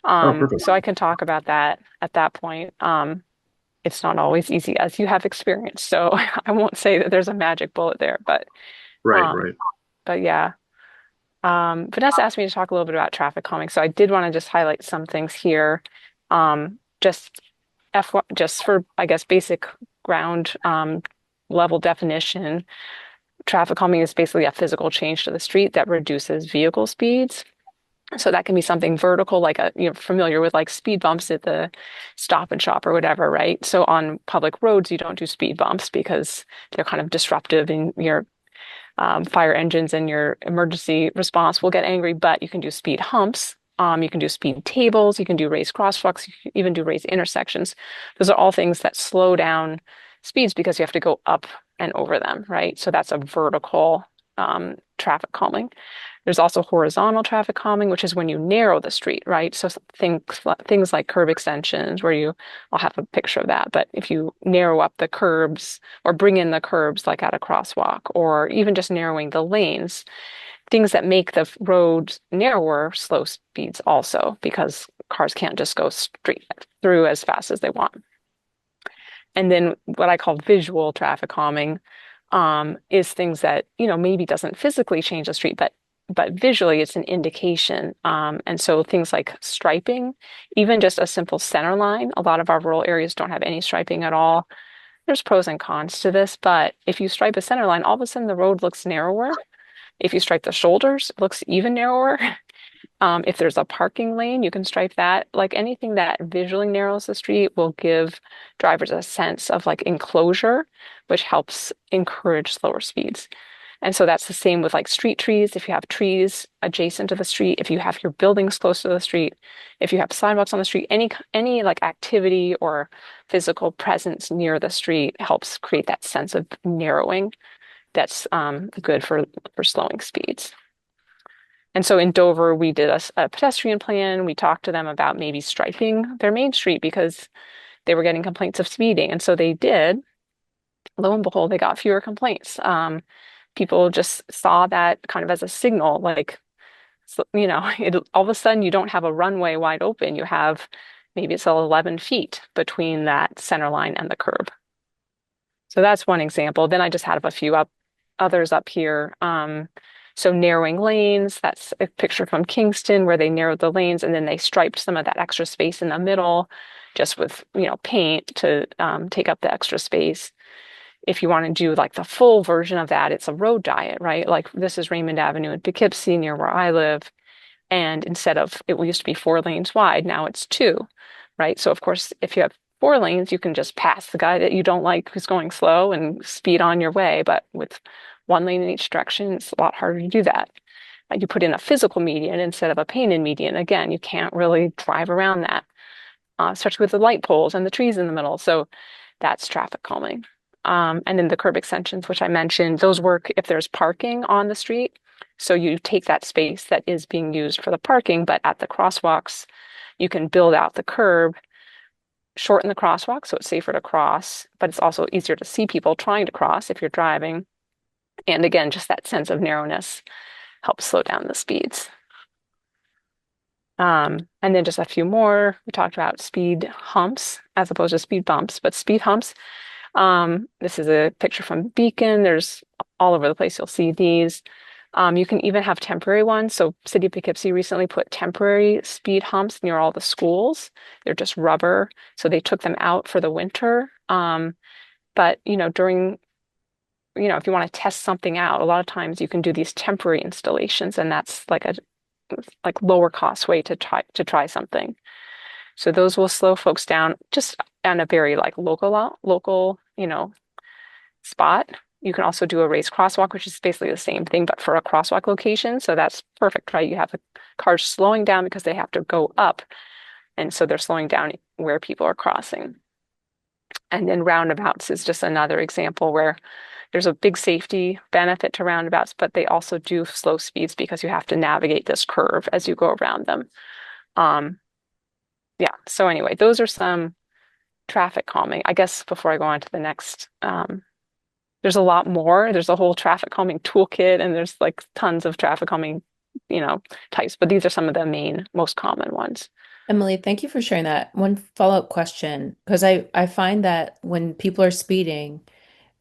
Oh, perfect. So I can talk about that at that point. It's not always easy as you have experience, so I won't say that there's a magic bullet there, Right, um, right. but yeah. Vanessa asked me to talk a little bit about traffic calming, so I did want to just highlight some things here. Just just for I guess basic ground level definition. traffic calming is basically a physical change to the street that reduces vehicle speeds. So that can be something vertical, like you're familiar with like speed bumps at the Stop and Shop or whatever, right? So on public roads, you don't do speed bumps because they're kind of disruptive and your fire engines and your emergency response will get angry, but you can do speed humps. You can do speed tables, you can do raised crosswalks, you can even do raised intersections. Those are all things that slow down speeds because you have to go up and over them, right? So that's a vertical traffic calming. There's also horizontal traffic calming, which is when you narrow the street, right? So things like curb extensions, I'll have a picture of that. But if you narrow up the curbs or bring in the curbs like at a crosswalk, or even just narrowing the lanes, things that make the roads narrower slow speeds also because cars can't just go straight through as fast as they want. And then what I call visual traffic calming is things that, maybe doesn't physically change the street, but visually it's an indication. And so things like striping, even just a simple center line, a lot of our rural areas don't have any striping at all. There's pros and cons to this, but if you stripe a center line, all of a sudden the road looks narrower. If you stripe the shoulders, it looks even narrower. If there's a parking lane, you can stripe that. Like anything that visually narrows the street will give drivers a sense of like enclosure, which helps encourage slower speeds. And so that's the same with like street trees. If you have trees adjacent to the street, if you have your buildings close to the street, if you have sidewalks on the street, any like activity or physical presence near the street helps create that sense of narrowing that's good for slowing speeds. And so in Dover, we did a pedestrian plan. We talked to them about maybe striping their main street because they were getting complaints of speeding. And so they did. Lo and behold, they got fewer complaints. People just saw that kind of as a signal, like, all of a sudden you don't have a runway wide open. You have maybe it's 11 feet between that center line and the curb. So that's one example. Then I just had a few others up here. So narrowing lanes, that's a picture from Kingston where they narrowed the lanes and then they striped some of that extra space in the middle just with, paint to take up the extra space. If you want to do like the full version of that, it's a road diet, right? Like this is Raymond Avenue in Poughkeepsie near where I live. And instead of, it used to be 4 lanes wide, now it's 2, right? So of course, if you have 4 lanes, you can just pass the guy that you don't like who's going slow and speed on your way. But with 1 lane in each direction, it's a lot harder to do that. You put in a physical median instead of a painted median. Again, you can't really drive around that, especially with the light poles and the trees in the middle. So that's traffic calming. And then the curb extensions, which I mentioned, those work if there's parking on the street. So you take that space that is being used for the parking, but at the crosswalks, you can build out the curb, shorten the crosswalk so it's safer to cross, but it's also easier to see people trying to cross if you're driving. And again, just that sense of narrowness helps slow down the speeds. And then just a few more. We talked about speed humps as opposed to speed bumps, but speed humps. This is a picture from Beacon. There's all over the place. You'll see these. You can even have temporary ones. So City of Poughkeepsie recently put temporary speed humps near all the schools. They're just rubber. So they took them out for the winter. But, during if you want to test something out, a lot of times you can do these temporary installations, and that's like a lower cost way to try something. So those will slow folks down just on a very like local, spot. You can also do a raised crosswalk, which is basically the same thing, but for a crosswalk location. So that's perfect, right? You have the cars slowing down because they have to go up. And so they're slowing down where people are crossing. And then roundabouts is just another example where there's a big safety benefit to roundabouts, but they also do slow speeds because you have to navigate this curve as you go around them. Yeah, so anyway, those are some traffic calming. I guess before I go on to the next, there's a lot more. There's a whole traffic calming toolkit, and there's like tons of traffic calming, types, but these are some of the most common ones. Emily, thank you for sharing that. One follow-up question, because I find that when people are speeding,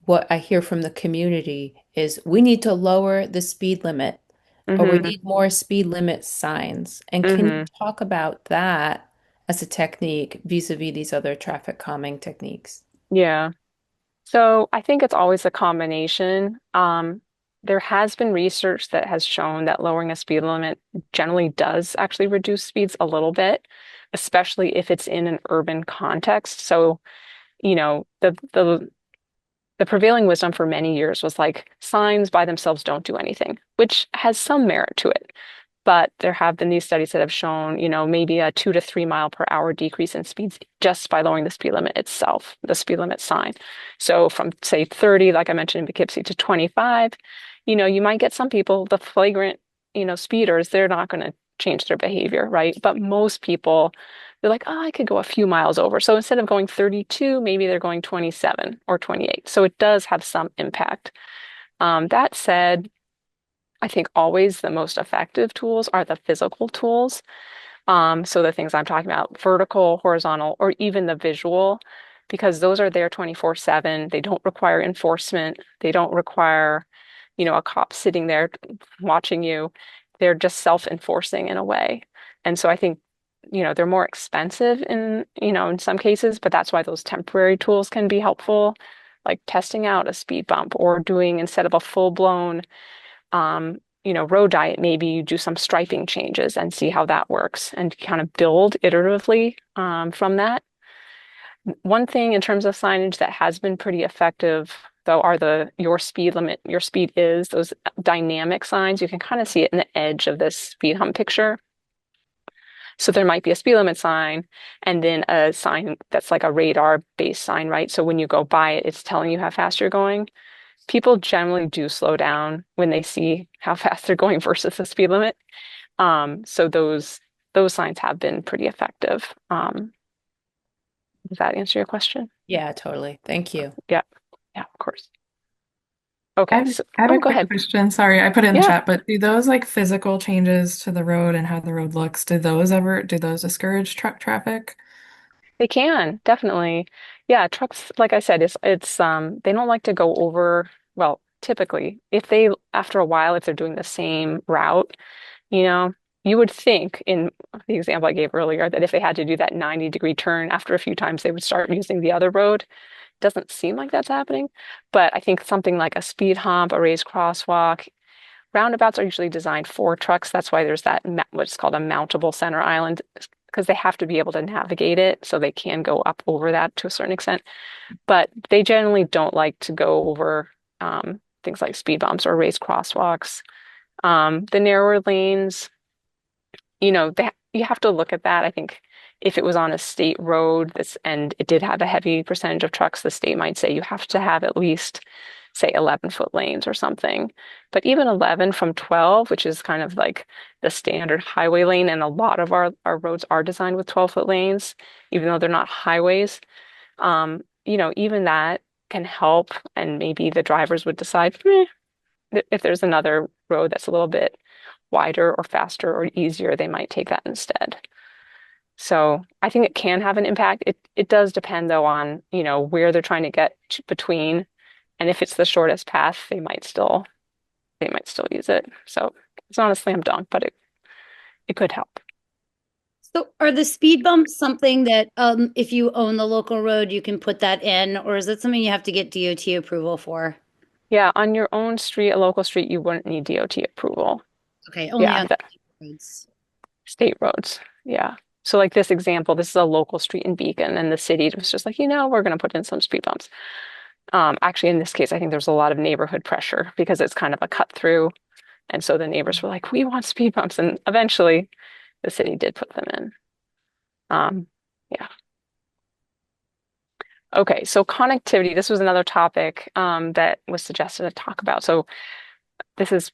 what I hear from the community is we need to lower the speed limit or we need more speed limit signs. And can you talk about that as a technique vis-a-vis these other traffic calming techniques? Yeah. So I think it's always a combination. there has been research that has shown that lowering a speed limit generally does actually reduce speeds a little bit, especially if it's in an urban context. So, the prevailing wisdom for many years was like signs by themselves don't do anything, which has some merit to it. But there have been these studies that have shown, maybe a 2 to 3 mile per hour decrease in speeds just by lowering the speed limit itself, the speed limit sign. So from say 30, like I mentioned in Poughkeepsie, to 25, you might get some people, the flagrant, speeders, they're not going to change their behavior, right? But most people, they're like, oh, I could go a few miles over. So instead of going 32, maybe they're going 27 or 28. So it does have some impact. That said, I think always the most effective tools are the physical tools. So the things I'm talking about, vertical, horizontal, or even the visual, because those are there 24/7. They don't require enforcement. They don't require, a cop sitting there watching you. They're just self-enforcing in a way. And so I think, they're more expensive in some cases, but that's why those temporary tools can be helpful, like testing out a speed bump or doing instead of a full-blown road diet, maybe you do some striping changes and see how that works and kind of build iteratively from that. One thing in terms of signage that has been pretty effective, though, are your speed limit, your speed is, those dynamic signs. You can kind of see it in the edge of this speed hump picture. So there might be a speed limit sign and then a sign that's like a radar-based sign, right? So when you go by it, it's telling you how fast you're going. People generally do slow down when they see how fast they're going versus the speed limit. So those signs have been pretty effective. Does that answer your question? Yeah, totally. Thank you. Yeah, of course. Okay, I have a go quick ahead. question. Sorry, I put it in the Yeah. chat, but do those like physical changes to the road and how the road looks, do those discourage truck traffic? They can, definitely. Yeah, trucks, like I said, it's they don't like to go over, well, typically, after a while, if they're doing the same route, you know, you would think in the example I gave earlier that if they had to do that 90-degree turn after a few times, they would start using the other road. Doesn't seem like that's happening, but I think something like a speed hump, a raised crosswalk, roundabouts are usually designed for trucks. That's why there's what's called a mountable center island, because they have to be able to navigate it, so they can go up over that to a certain extent. But they generally don't like to go over things like speed bumps or raised crosswalks. The narrower lanes, you have to look at that. I think if it was on a state road and it did have a heavy percentage of trucks, the state might say you have to have at least, say, 11-foot lanes or something. But even 11 from 12, which is kind of like the standard highway lane, and a lot of our roads are designed with 12-foot lanes, even though they're not highways, even that can help. And maybe the drivers would decide, if there's another road that's a little bit wider or faster or easier, they might take that instead. So I think it can have an impact. It does depend though on, where they're trying to get between, and if it's the shortest path, they might still use it. So it's not a slam dunk, but it could help. So are the speed bumps something that if you own the local road, you can put that in, or is that something you have to get DOT approval for? Yeah, on your own street, a local street, you wouldn't need DOT approval. Okay, only Yeah, on roads. state roads. Yeah. So like this example, this is a local street in Beacon, and the city was just like, we're going to put in some speed bumps. Actually, in this case, I think there's a lot of neighborhood pressure because it's kind of a cut through. And so the neighbors were like, we want speed bumps. And eventually the city did put them in. Yeah. Okay, so connectivity, this was another topic that was suggested to talk about. So this is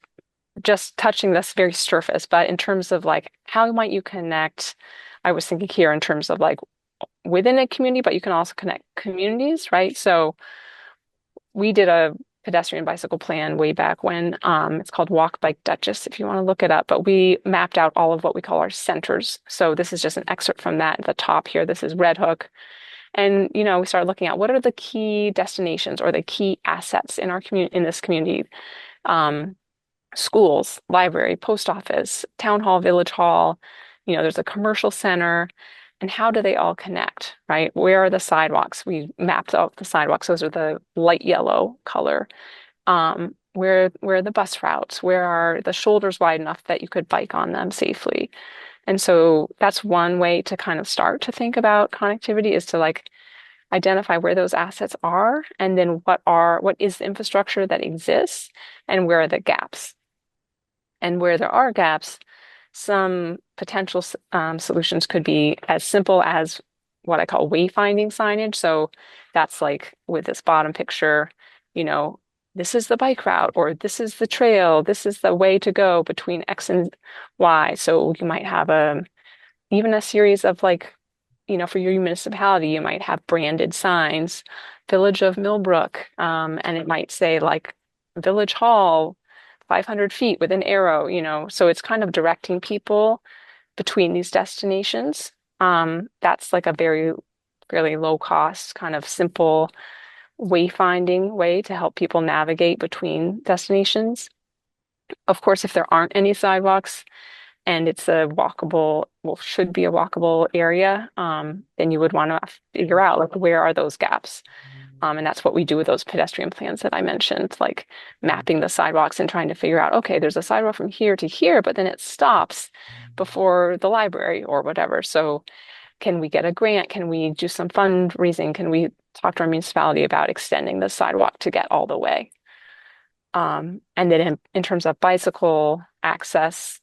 just touching this very surface, but in terms of like, how might you connect? I was thinking here in terms of like within a community, but you can also connect communities, right? So we did a pedestrian bicycle plan way back when. It's called Walk Bike Dutchess, if you want to look it up. But we mapped out all of what we call our centers. So this is just an excerpt from that at the top here. This is Red Hook. And, we started looking at what are the key destinations or the key assets in our community, in this community. Schools, library, post office, town hall, village hall, there's a commercial center, and how do they all connect, right? Where are the sidewalks? We mapped out the sidewalks. Those are the light yellow color. where are the bus routes? Where are the shoulders wide enough that you could bike on them safely? And so that's one way to kind of start to think about connectivity, is to like identify where those assets are, and then what is the infrastructure that exists, and where are the gaps. And where there are gaps, some potential solutions could be as simple as what I call wayfinding signage. So that's like with this bottom picture, you know, this is the bike route, or this is the trail, this is the way to go between X and Y. So you might have even a series of like, for your municipality, you might have branded signs, Village of Millbrook, and it might say like Village Hall, 500 feet with an arrow. So it's kind of directing people between these destinations. That's like a very fairly low cost, kind of simple wayfinding way to help people navigate between destinations. Of course, if there aren't any sidewalks and it's a walkable, well, should be a walkable area, then you would want to figure out like where are those gaps. And that's what we do with those pedestrian plans that I mentioned, like mapping the sidewalks and trying to figure out, okay, there's a sidewalk from here to here, but then it stops before the library or whatever. So can we get a grant? Can we do some fundraising? Can we talk to our municipality about extending the sidewalk to get all the way? And then in terms of bicycle access,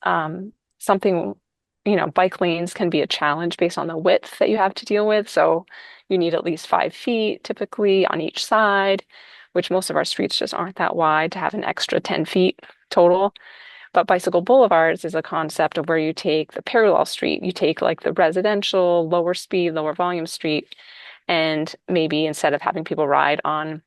something, bike lanes can be a challenge based on the width that you have to deal with. So you need at least 5 feet typically on each side, which most of our streets just aren't that wide to have an extra 10 feet total. But bicycle boulevards is a concept of where you take the parallel street, you take like the residential, lower speed, lower volume street, and maybe instead of having people ride on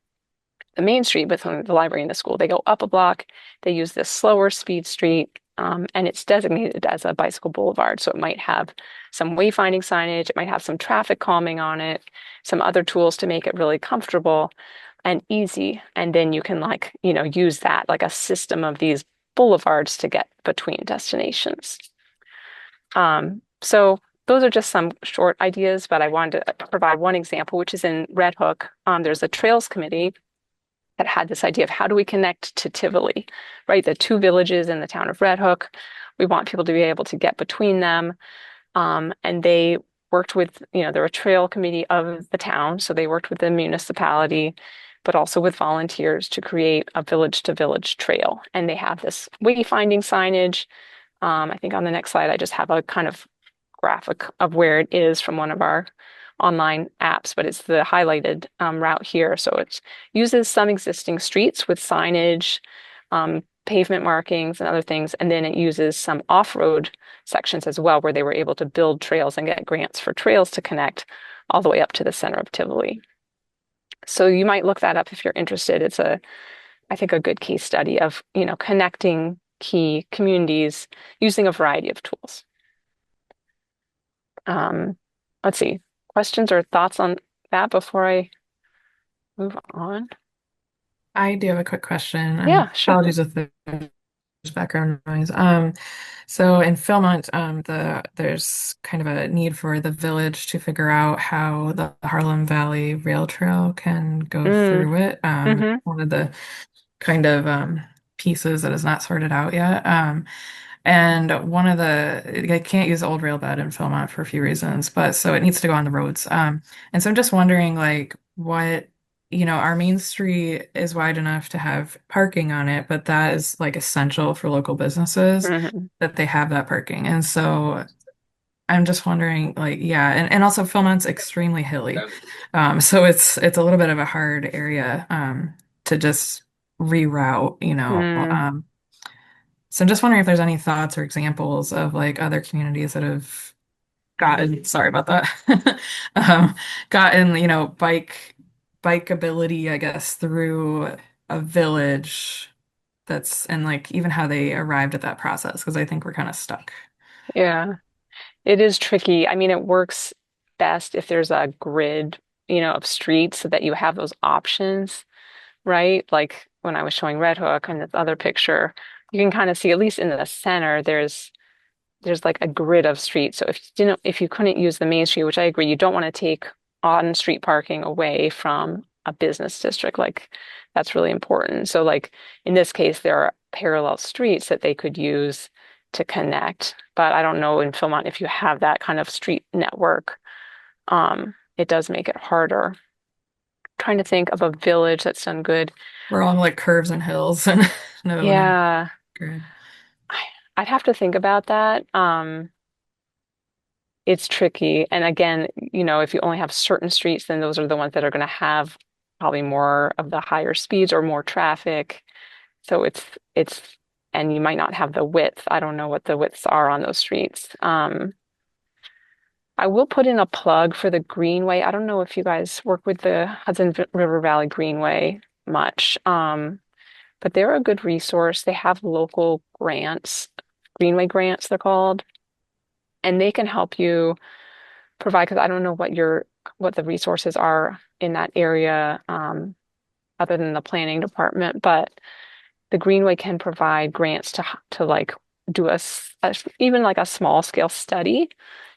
the main street between the library and the school, they go up a block, they use this slower speed street, and it's designated as a bicycle boulevard. So it might have some wayfinding signage, it might have some traffic calming on it, some other tools to make it really comfortable and easy. And then you can use that like a system of these boulevards to get between destinations. So those are just some short ideas, but I wanted to provide one example, which is in Red Hook. There's a Trails Committee that had this idea of how do we connect to Tivoli, right? The 2 villages in the town of Red Hook. We want people to be able to get between them. And they worked with, they're a trail committee of the town. So they worked with the municipality, but also with volunteers to create a village to village trail. And they have this wayfinding signage. I think on the next slide, I just have a kind of graphic of where it is from one of our online apps, but it's the highlighted route here. So it uses some existing streets with signage, pavement markings and other things. And then it uses some off-road sections as well, where they were able to build trails and get grants for trails to connect all the way up to the center of Tivoli. So you might look that up if you're interested. It's I think a good case study of, connecting key communities using a variety of tools. Let's see. Questions or thoughts on that before I move on? I do have a quick question. Yeah, sure. Apologies if there's background noise. So in Philmont, there's kind of a need for the village to figure out how the Harlem Valley Rail Trail can go through it. One of the kind of pieces that is not sorted out yet. And I can't use the old rail bed in Philmont for a few reasons, but so it needs to go on the roads. And so I'm just wondering, like, our main street is wide enough to have parking on it, but that is like essential for local businesses that they have that parking. And so I'm just wondering, like, yeah, and also Philmont's extremely hilly. So it's a little bit of a hard area to just reroute, So I'm just wondering if there's any thoughts or examples of like other communities that have sorry about that, gotten, bikeability, I guess, through a village and like even how they arrived at that process, because I think we're kind of stuck. Yeah, it is tricky. I mean, it works best if there's a grid, of streets so that you have those options, right? Like when I was showing Red Hook and this other picture, you can kind of see, at least in the center, there's like a grid of streets. So if you couldn't use the main street, which I agree, you don't want to take on street parking away from a business district. Like that's really important. So like in this case, there are parallel streets that they could use to connect. But I don't know in Philmont if you have that kind of street network. It does make it harder. Trying to think of a village that's done good. We're all like curves and hills and no Yeah, grid. I'd have to think about that. It's tricky. And again, if you only have certain streets, then those are the ones that are going to have probably more of the higher speeds or more traffic. So it's, and you might not have the width. I don't know what the widths are on those streets. I will put in a plug for the Greenway. I don't know if you guys work with the River Valley Greenway much, but they're a good resource. They have local grants, Greenway grants, they're called, and they can help you provide, because I don't know what the resources are in that area, other than the planning department, but the Greenway can provide grants to like do even like a small scale study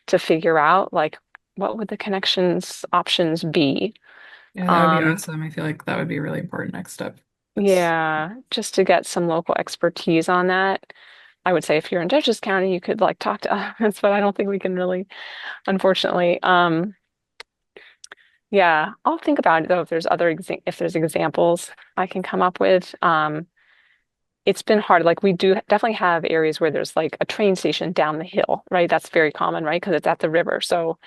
to figure out like what would the connections options be. Yeah, that would be awesome. I feel like that would be a really important next step. Yeah, just to get some local expertise on that. I would say if you're in Dutchess County, you could like talk to us, but I don't think we can really, unfortunately. Yeah, I'll think about it though if there's examples I can come up with. It's been hard. Like we do definitely have areas where there's like a train station down the hill, right? That's very common, right? Because it's at the river. So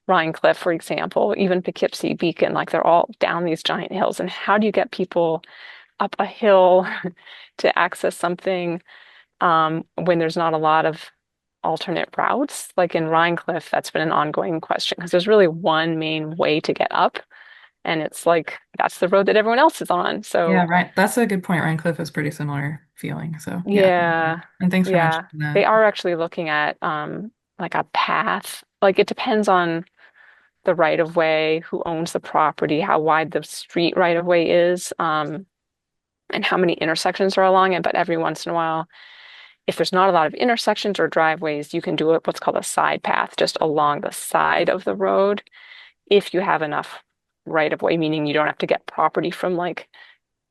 Rhine Cliff, for example, even Poughkeepsie, Beacon, like they're all down these giant hills. And how do you get people up a hill to access something when there's not a lot of alternate routes? Like in Rhine Cliff, that's been an ongoing question because there's really one main way to get up. And it's like that's the road that everyone else is on. So Yeah, right. That's a good point. Rhine Cliff is pretty similar feeling. So yeah. yeah, And thanks for yeah. mentioning that. They are actually looking at like a path. Like it depends on the right of way, who owns the property, how wide the street right of way is, and how many intersections are along it. But every once in a while, if there's not a lot of intersections or driveways, you can do what's called a side path just along the side of the road if you have enough right of way, meaning you don't have to get property from like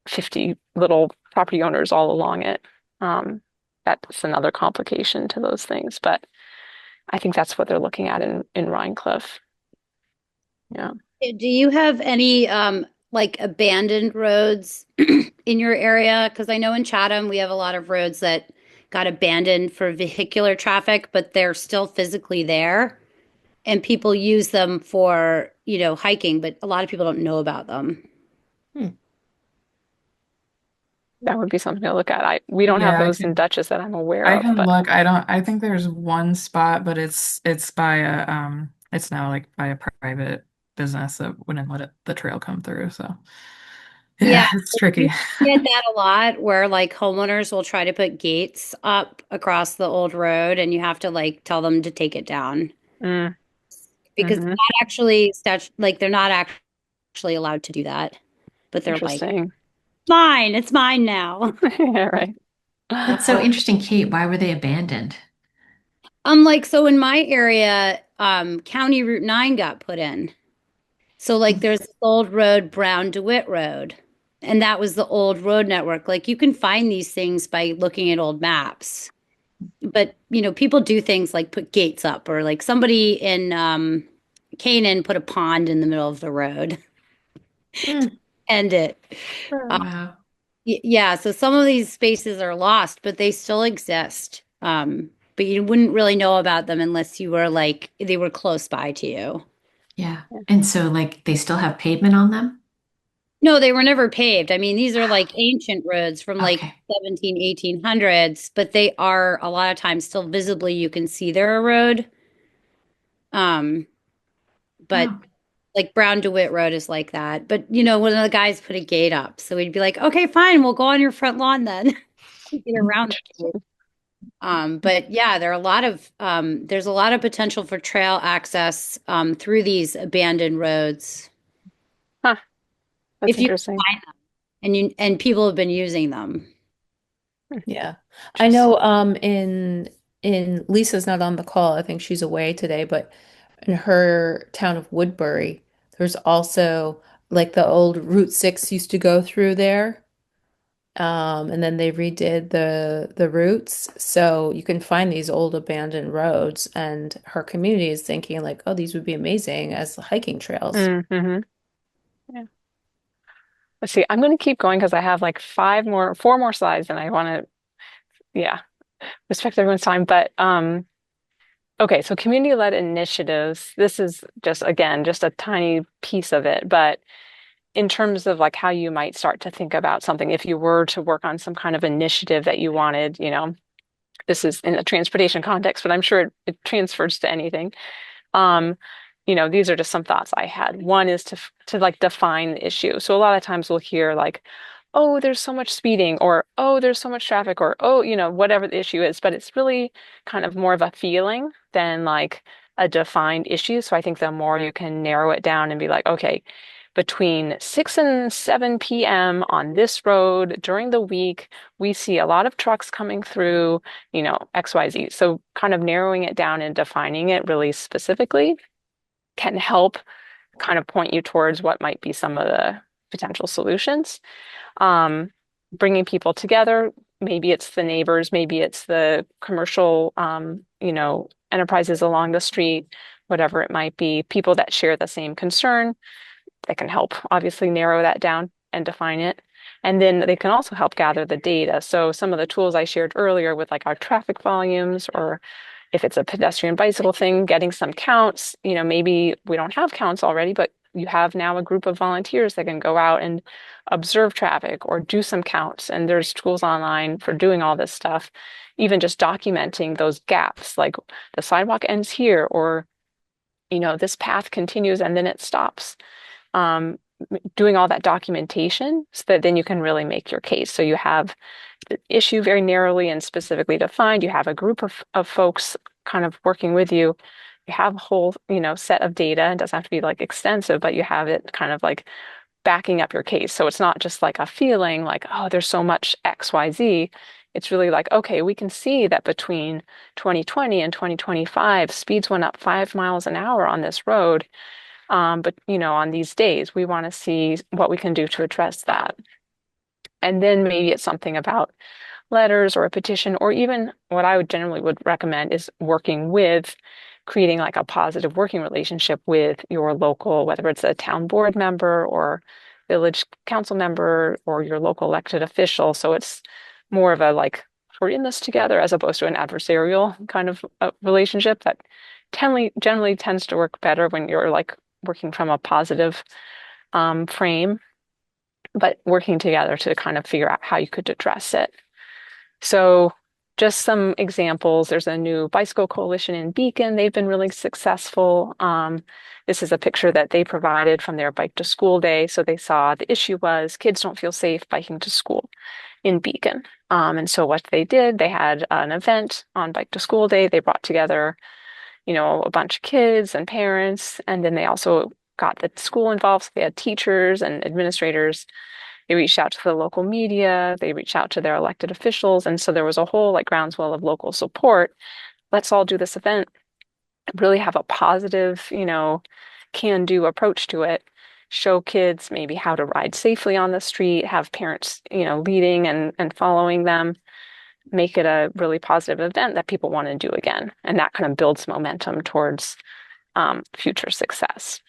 50 little property owners all along it. That's another complication to those things, but I think that's what they're looking at in Rhine Cliff. Yeah. Do you have any like abandoned roads in your area? Because I know in Chatham we have a lot of roads that got abandoned for vehicular traffic, but they're still physically there. And people use them for, hiking, but a lot of people don't know about them. That would be something to look at. We don't have Yeah, those in Dutchess that I'm aware I of, can but look. I think there's one spot, but it's by it's now like by a private business that wouldn't let the trail come through. So Yeah, yeah, it's tricky. we get that a lot where like homeowners will try to put gates up across the old road and you have to like tell them to take it down mm, because hmm they're not actually allowed to do that. But they're like, Interesting. it's mine now. Yeah, right. That's so interesting, Kate. Why were they abandoned? So in my area, County Route 9 got put in. So like there's this old road, Brown DeWitt Road, and that was the old road network. Like you can find these things by looking at old maps. But people do things like put gates up or like somebody in Canaan put a pond in the middle of the road. End it. Wow. Yeah, so some of these spaces are lost, but they still exist. But you wouldn't really know about them unless you were like they were close by to you. Yeah. And so like they still have pavement on them? No, they were never paved. I mean, these are like ancient roads from like Okay. 17, 1800s, but they are a lot of times still visibly you can see they're a road. But Oh. like Brown DeWitt Road is like that. But one of the guys put a gate up, so we'd be like, okay, fine, we'll go on your front lawn then. Get around it. But yeah, there's a lot of potential for trail access through these abandoned roads Huh. That's if you interesting. find them and people have been using them. Yeah. I know in Lisa's not on the call. I think she's away today, but in her town of Woodbury, there's also like the old Route 6 used to go through there. And then they redid the routes. So you can find these old abandoned roads, and her community is thinking like, oh, these would be amazing as hiking trails. Mm-hmm. Yeah. Let's see. I'm going to keep going because I have like four more slides, and I want to, yeah, respect everyone's time. But okay, so community-led initiatives. This is just again just a tiny piece of it, but in terms of like how you might start to think about something, if you were to work on some kind of initiative that you wanted, this is in a transportation context, but I'm sure it transfers to anything. Um, these are just some thoughts I had. One is to like define the issue. So a lot of times we'll hear like, oh, there's so much speeding, or oh, there's so much traffic, or oh, whatever the issue is, but it's really kind of more of a feeling than like a defined issue. So I think the more you can narrow it down and be like, okay, between 6 and 7 p.m. on this road during the week, we see a lot of trucks coming through, XYZ. So kind of narrowing it down and defining it really specifically can help kind of point you towards what might be some of the potential solutions. Um, Bringing people together, maybe it's the neighbors, maybe it's the commercial, enterprises along the street, whatever it might be, people that share the same concern that can help obviously narrow that down and define it. And then they can also help gather the data. So some of the tools I shared earlier with like our traffic volumes, or if it's a pedestrian bicycle thing, getting some counts, maybe we don't have counts already, but you have now a group of volunteers that can go out and observe traffic or do some counts. And there's tools online for doing all this stuff, even just documenting those gaps, like the sidewalk ends here, or, this path continues and then it stops. Doing all that documentation so that then you can really make your case. So you have the issue very narrowly and specifically defined. You have a group of folks kind of working with you. You have a whole, set of data. It doesn't have to be like extensive, but you have it kind of like backing up your case. So it's not just like a feeling like, oh, there's so much XYZ. It's really like, okay, we can see that between 2020 and 2025, speeds went up 5 miles an hour on this road. But on these days, we want to see what we can do to address that. And then maybe it's something about letters or a petition, or even what I would generally would recommend is creating like a positive working relationship with your local, whether it's a town board member or village council member or your local elected official. So it's more of a like, we're in this together, as opposed to an adversarial kind of relationship that generally tends to work better when you're like working from a positive frame, but working together to kind of figure out how you could address it. So just some examples. There's a new bicycle coalition in Beacon. They've been really successful. This is a picture that they provided from their bike to school day. So they saw the issue was kids don't feel safe biking to school in Beacon. And so what they did, they had an event on bike to school day. They brought together a bunch of kids and parents, and then they also got the school involved. So they had teachers and administrators. They reached out to the local media. They reached out to their elected officials. And so there was a whole like groundswell of local support. Let's all do this event, really have a positive, can-do approach to it. Show kids maybe how to ride safely on the street, have parents, leading and following them. Make it a really positive event that people want to do again. And that kind of builds momentum towards future success.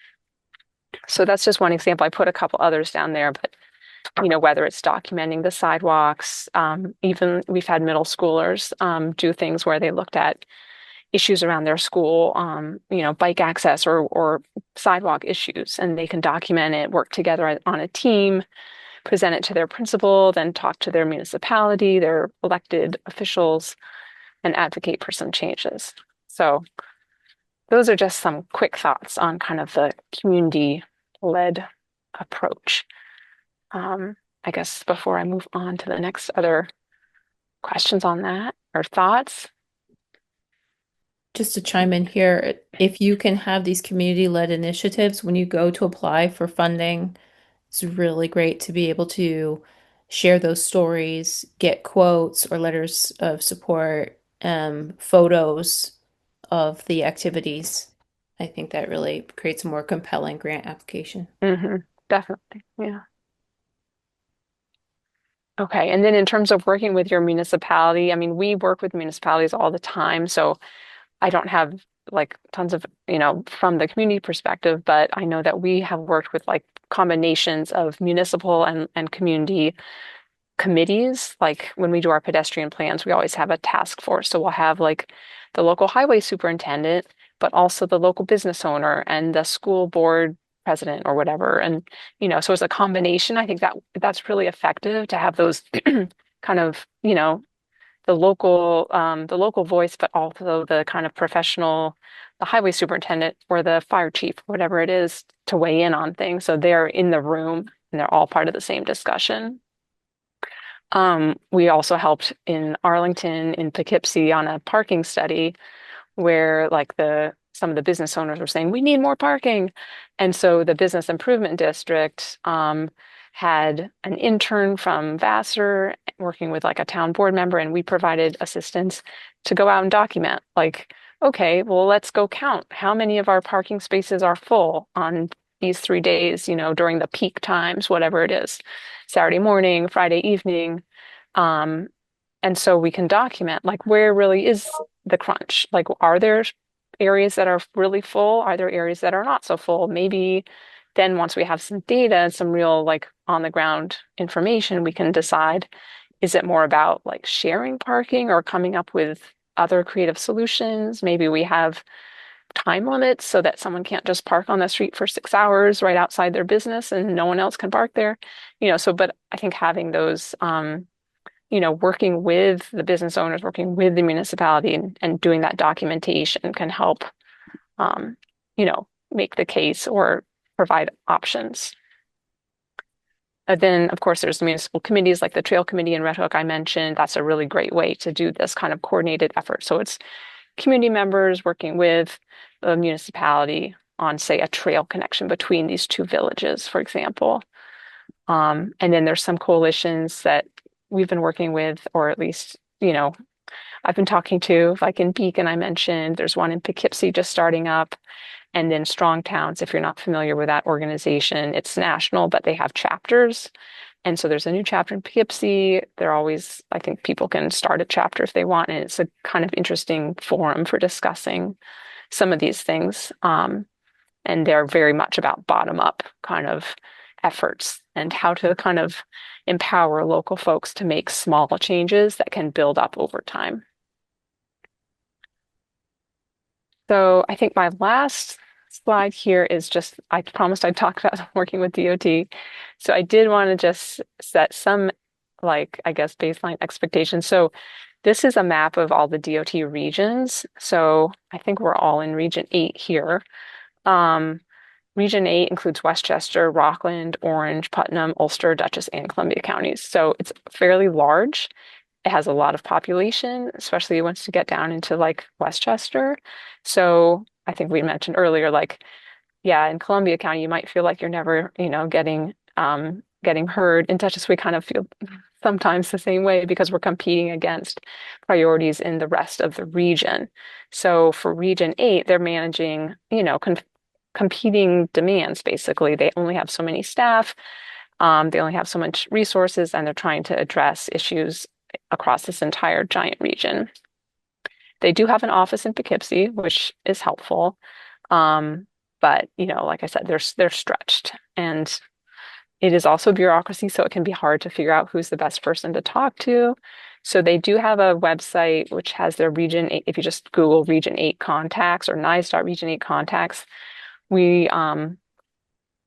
So that's just one example. I put a couple others down there, but whether it's documenting the sidewalks, even we've had middle schoolers do things where they looked at issues around their school, bike access or sidewalk issues, and they can document it, work together on a team, present it to their principal, then talk to their municipality, their elected officials, and advocate for some changes. So those are just some quick thoughts on kind of the community-led approach. I guess before I move on to the next, other questions on that or thoughts? Just to chime in here, if you can have these community-led initiatives when you go to apply for funding, it's really great to be able to share those stories, get quotes or letters of support, photos of the activities. I think that really creates a more compelling grant application. Mm-hmm. definitely. Yeah. Okay. And then in terms of working with your municipality, I mean, we work with municipalities all the time, so I don't have like tons of, from the community perspective, but I know that we have worked with like combinations of municipal and community committees. Like when we do our pedestrian plans, we always have a task force. So we'll have like the local highway superintendent, but also the local business owner and the school board president or whatever. And, so it's a combination. I think that that's really effective to have those kind of, the local voice, but also the kind of professional, the highway superintendent or the fire chief, whatever it is, to weigh in on things. So they're in the room and they're all part of the same discussion. We also helped in Arlington, in Poughkeepsie, on a parking study where like some of the business owners were saying we need more parking, and so the business improvement district had an intern from Vassar working with like a town board member, and we provided assistance to go out and document like, okay, well, let's go count how many of our parking spaces are full on these 3 days, during the peak times, whatever it is, Saturday morning, Friday evening. And so we can document like where really is the crunch? Like, are there areas that are really full? Are there areas that are not so full? Maybe then once we have some data and some real like on the ground information, we can decide, is it more about like sharing parking or coming up with other creative solutions? Maybe we have time limits so that someone can't just park on the street for 6 hours right outside their business and no one else can park there. But I think having those, working with the business owners, working with the municipality and doing that documentation can help, make the case or provide options. And then, of course, there's municipal committees like the Trail Committee in Red Hook I mentioned. That's a really great way to do this kind of coordinated effort. So it's community members working with the municipality on, say, a trail connection between these two villages, for example. And then there's some coalitions that we've been working with, or at least, I've been talking to, like in Beacon, I mentioned, there's one in Poughkeepsie just starting up. And then Strong Towns, if you're not familiar with that organization, it's national, but they have chapters. And so there's a new chapter in Poughkeepsie. They're always, I think people can start a chapter if they want. And it's a kind of interesting forum for discussing some of these things. And they're very much about bottom up kind of efforts and how to kind of empower local folks to make small changes that can build up over time. So I think my last slide here is just, I promised I'd talk about working with DOT. So I did want to just set some, like, I guess, baseline expectations. So this is a map of all the DOT regions. So I think we're all in Region 8 here. Region 8 includes Westchester, Rockland, Orange, Putnam, Ulster, Dutchess, and Columbia counties. So it's fairly large. It has a lot of population, especially once you get down into like Westchester. So I think we mentioned earlier, like, yeah, in Columbia County, you might feel like you're never, getting heard. In Dutchess, we kind of feel sometimes the same way because we're competing against priorities in the rest of the region. So for Region 8, they're managing, competing demands, basically. They only have so many staff, they only have so much resources, and they're trying to address issues across this entire giant region. They do have an office in Poughkeepsie, which is helpful. But, like I said, they're stretched. And it is also bureaucracy, so it can be hard to figure out who's the best person to talk to. So they do have a website which has their Region 8. If you just Google Region 8 contacts or NISDOT-Region 8 contacts, and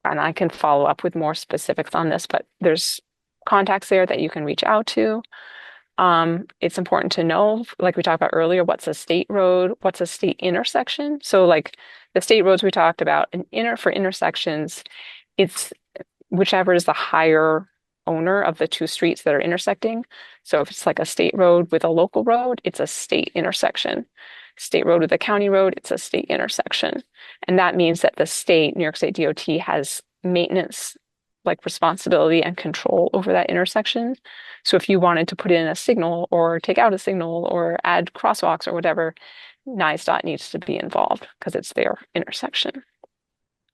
I can follow up with more specifics on this, but there's contacts there that you can reach out to. It's important to know, like we talked about earlier, what's a state road, what's a state intersection. So like the state roads we talked about, for intersections, it's whichever is the higher owner of the two streets that are intersecting. So if it's like a state road with a local road, it's a state intersection. State road with a county road, it's a state intersection. And that means that the state, New York State DOT, has maintenance like responsibility and control over that intersection. So if you wanted to put in a signal or take out a signal or add crosswalks or whatever, NISDOT needs to be involved because it's their intersection.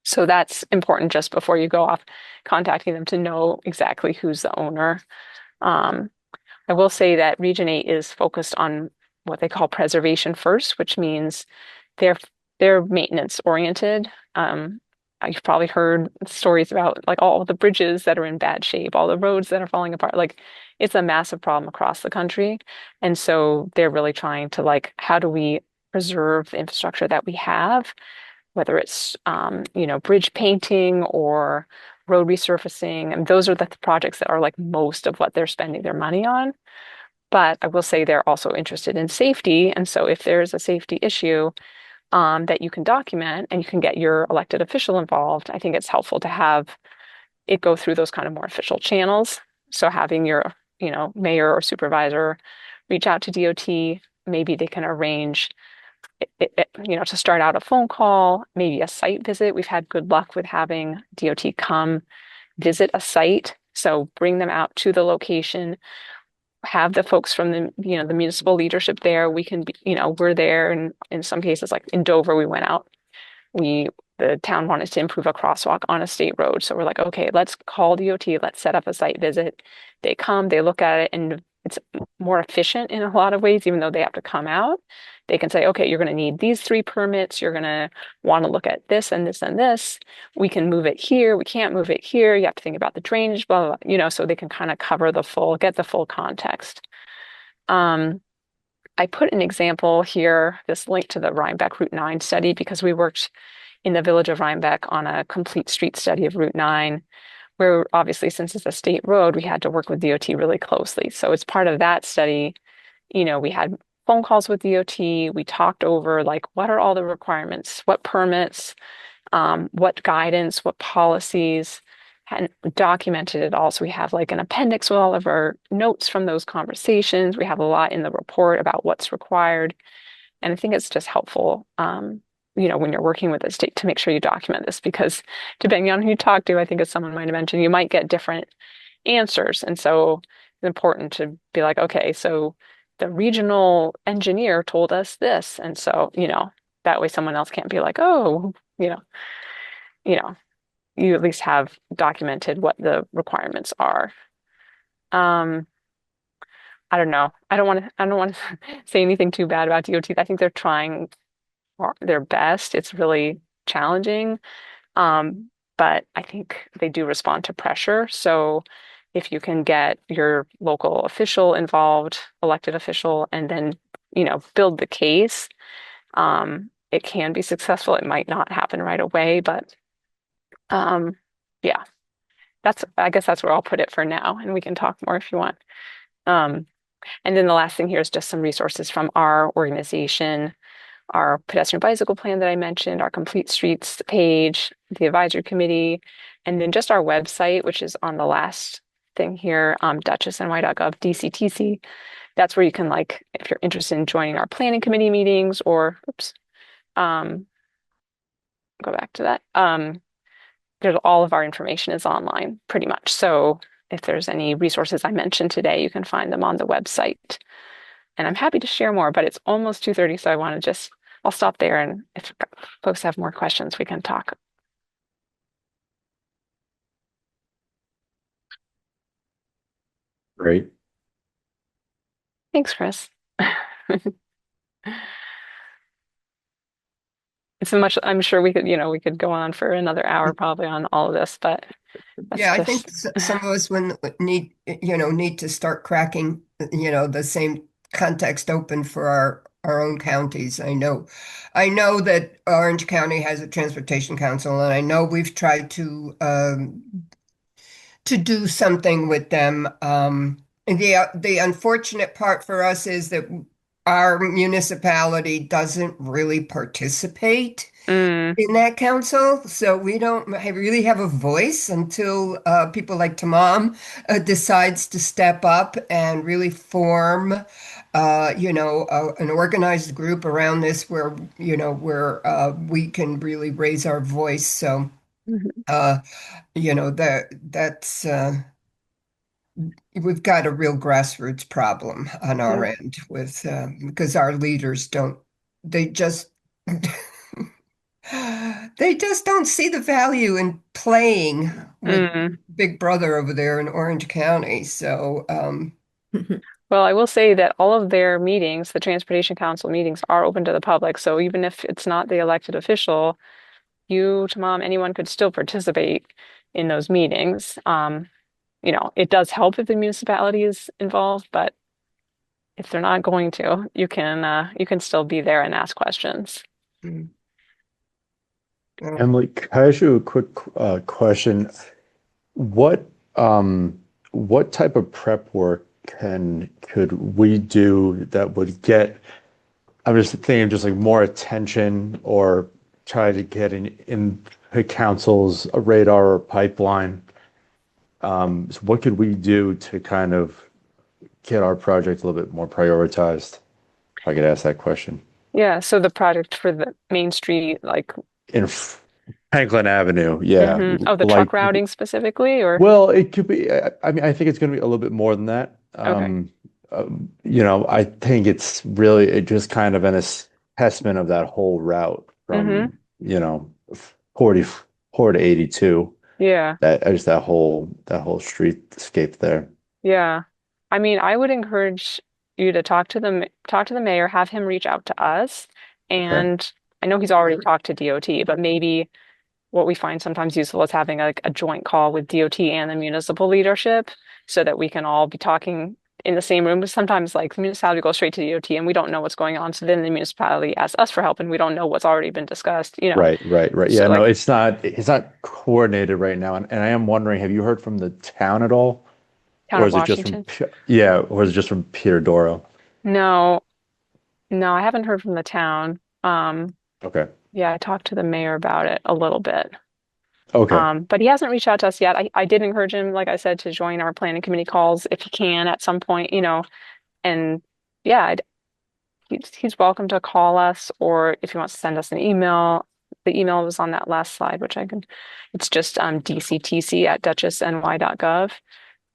So that's important just before you go off contacting them to know exactly who's the owner. Um, I will say that Region 8 is focused on what they call preservation first, which means they're they're maintenance oriented. You've probably heard stories about like all the bridges that are in bad shape, all the roads that are falling apart. Like it's a massive problem across the country. And so they're really trying to like, how do we preserve the infrastructure that we have, whether it's bridge painting or road resurfacing. And those are the projects that are like most of what they're spending their money on. But I will say they're also interested in safety. And so if there's a safety issue, that you can document and you can get your elected official involved, I think it's helpful to have it go through those kind of more official channels. So having your, mayor or supervisor reach out to DOT, maybe they can arrange to start out a phone call, maybe a site visit. We've had good luck with having DOT come visit a site. So bring them out to the location, have the folks from the municipal leadership there. We can be, we're there, and in some cases, like in Dover, we went out. The town wanted to improve a crosswalk on a state road. So we're like, okay, let's call DOT, let's set up a site visit. They come, they look at it, and it's more efficient in a lot of ways, even though they have to come out. They can say, okay, you're going to need these 3 permits. You're going to want to look at this and this and this. We can move it here. We can't move it here. You have to think about the drainage, blah, blah, blah, so they can kind of get the full context. I put an example here, this link to the Rhinebeck Route 9 study, because we worked in the village of Rhinebeck on a complete street study of Route 9, where obviously, since it's a state road, we had to work with DOT really closely. So as part of that study, we had phone calls with DOT. We talked over like, what are all the requirements, what permits, what guidance, what policies, and documented it all. So we have like an appendix with all of our notes from those conversations. We have a lot in the report about what's required. And I think it's just helpful, when you're working with the state to make sure you document this, because depending on who you talk to, I think as someone might have mentioned, you might get different answers. And so it's important to be like, okay, so the regional engineer told us this. And so, that way someone else can't be like, oh, you at least have documented what the requirements are. I don't know. I don't want to say anything too bad about DOT. I think they're trying their best. It's really challenging. But I think they do respond to pressure. So if you can get your local official involved, elected official, and then, build the case, it can be successful. It might not happen right away, but yeah, I guess that's where I'll put it for now, and we can talk more if you want. Um, and then the last thing here is just some resources from our organization, our pedestrian bicycle plan that I mentioned, our complete streets page, the advisory committee, and then just our website, which is on the last thing here, dutchessny.gov, DCTC. That's where you can, like, if you're interested in joining our planning committee meetings, or go back to that. There's all of our information is online pretty much. So if there's any resources I mentioned today, you can find them on the website. And I'm happy to share more, but it's almost 2:30, so I'll stop there, and if folks have more questions, we can talk. Great. Thanks, Chris. I'm sure we could go on for another hour probably on all of this, but Yeah, I think some of us would need to start cracking, the same context open for our own counties. I know that Orange County has a transportation council, and I know we've tried to do something with them. The unfortunate part for us is that our municipality doesn't really participate in that council, so we don't really have a voice until people like Tamam decides to step up and really form, an organized group around this where we can really raise our voice. So, that's we've got a real grassroots problem on our end with because our leaders don't, they just They just don't see the value in playing with Mm. Big Brother over there in Orange County. So, Well, I will say that all of their meetings, the Transportation Council meetings, are open to the public. So even if it's not the elected official, you, to mom, anyone could still participate in those meetings. It does help if the municipality is involved, but if they're not going to, you can still be there and ask questions. mm, well, Emily, can I ask you a quick question? What what type of prep work could we do that would get, I'm just thinking just like more attention or try to get in the council's radar or pipeline? So what could we do to kind of get our project a little bit more prioritized? If I could ask that question. Yeah, so the project for the Main Street, like, In Franklin Avenue, yeah. oh, the Like, truck routing specifically, or well, it could be, I mean, I think it's going to be a little bit more than that. okay. I think it's really just kind of an assessment of that whole route Hmm. from, 44 to 82, Yeah, that whole streetscape there. yeah. I mean, I would encourage you to talk to the mayor, have him reach out to us, Okay. and I know he's already talked to DOT, but maybe what we find sometimes useful is having a joint call with DOT and the municipal leadership so that we can all be talking in the same room. But sometimes like the municipality goes straight to DOT and we don't know what's going on. So then the municipality asks us for help and we don't know what's already been discussed. Right, right, right. So Yeah, no, like it's not coordinated right now. And I am wondering, have you heard from the town at all? town Or of is it just from, Washington. yeah, or is it just from Peter Doro? No, no, I haven't heard from the town. Okay. Yeah, I talked to the mayor about it a little bit. Okay. But he hasn't reached out to us yet. I did encourage him, like I said, to join our planning committee calls if he can at some point. And yeah, he's welcome to call us or if he wants to send us an email. The email was on that last slide, which it's just DCTC at dutchessny.gov.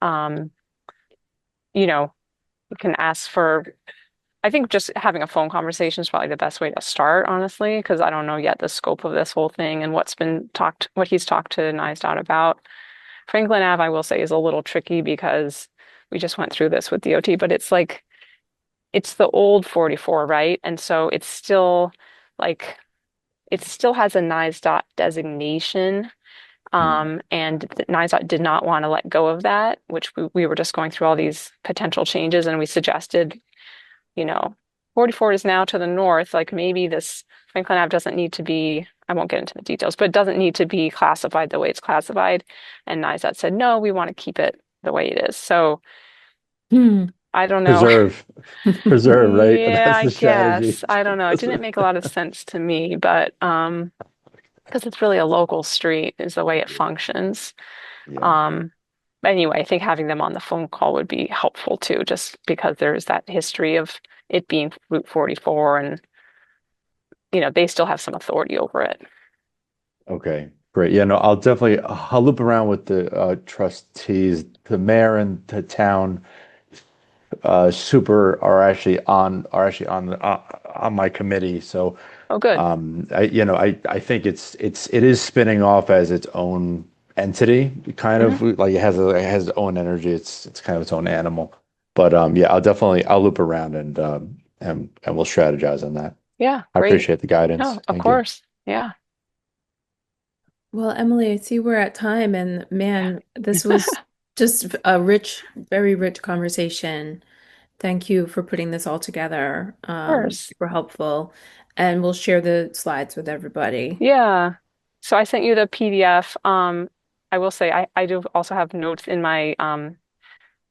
Um, you can ask for, I think just having a phone conversation is probably the best way to start, honestly, because I don't know yet the scope of this whole thing and what he's talked to NISDOT about. Franklin Ave, I will say, is a little tricky because we just went through this with DOT, but it's like, it's the old 44, right? And so it's still like, it still has a NISDOT designation. Hmm. And NISDOT did not want to let go of that, which we were just going through all these potential changes and we suggested, you know, 44 is now to the north. Like maybe this Franklin Ave doesn't need to be, I won't get into the details, but it doesn't need to be classified the way it's classified. And NISDOT said, no, we want to keep it the way it is. So Hmm. I don't know. Preserve, preserve, right? Yeah, That's I the strategy. guess. I don't know. It didn't make a lot of sense to me, but because it's really a local street is the way it functions. Yeah. Um, anyway, I think having them on the phone call would be helpful too, just because there's that history of it being Route 44 and they still have some authority over it. Okay. Great. Yeah, no, I'll loop around with the trustees, the mayor and the town super are actually on my committee. So Oh, good. I think it is spinning off as its own entity, kind Hmm. of like it has its own energy. It's kind of its own animal. But yeah, I'll loop around and we'll strategize on that. Yeah, I great. appreciate the guidance. No, of Thank you. course. Yeah. Well, Emily, I see we're at time, and man, this was just a rich, very rich conversation. Thank you for putting this all together. Of course. Super helpful. And we'll share the slides with everybody. Yeah. So I sent you the PDF. I will say I do also have notes in my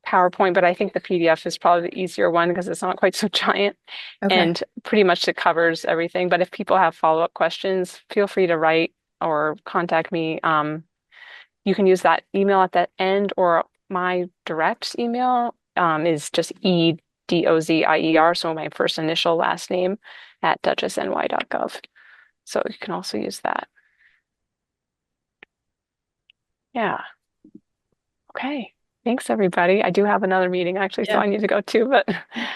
PowerPoint, but I think the PDF is probably the easier one because it's not quite so giant Okay. and pretty much it covers everything. But if people have follow-up questions, feel free to write or contact me. You can use that email at that end or my direct email is just EDOZIER, so my first initial last name at dutchessny.gov. So you can also use that. Yeah. Okay. Thanks, everybody. I do have another meeting actually, so Yeah. I need to go too, but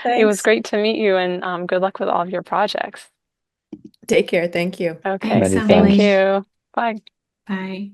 it was Thanks. great to meet you and good luck with all of your projects. Take care. Thank you. Okay, Thanks, Many thank Emily. thanks. you. Bye. Bye.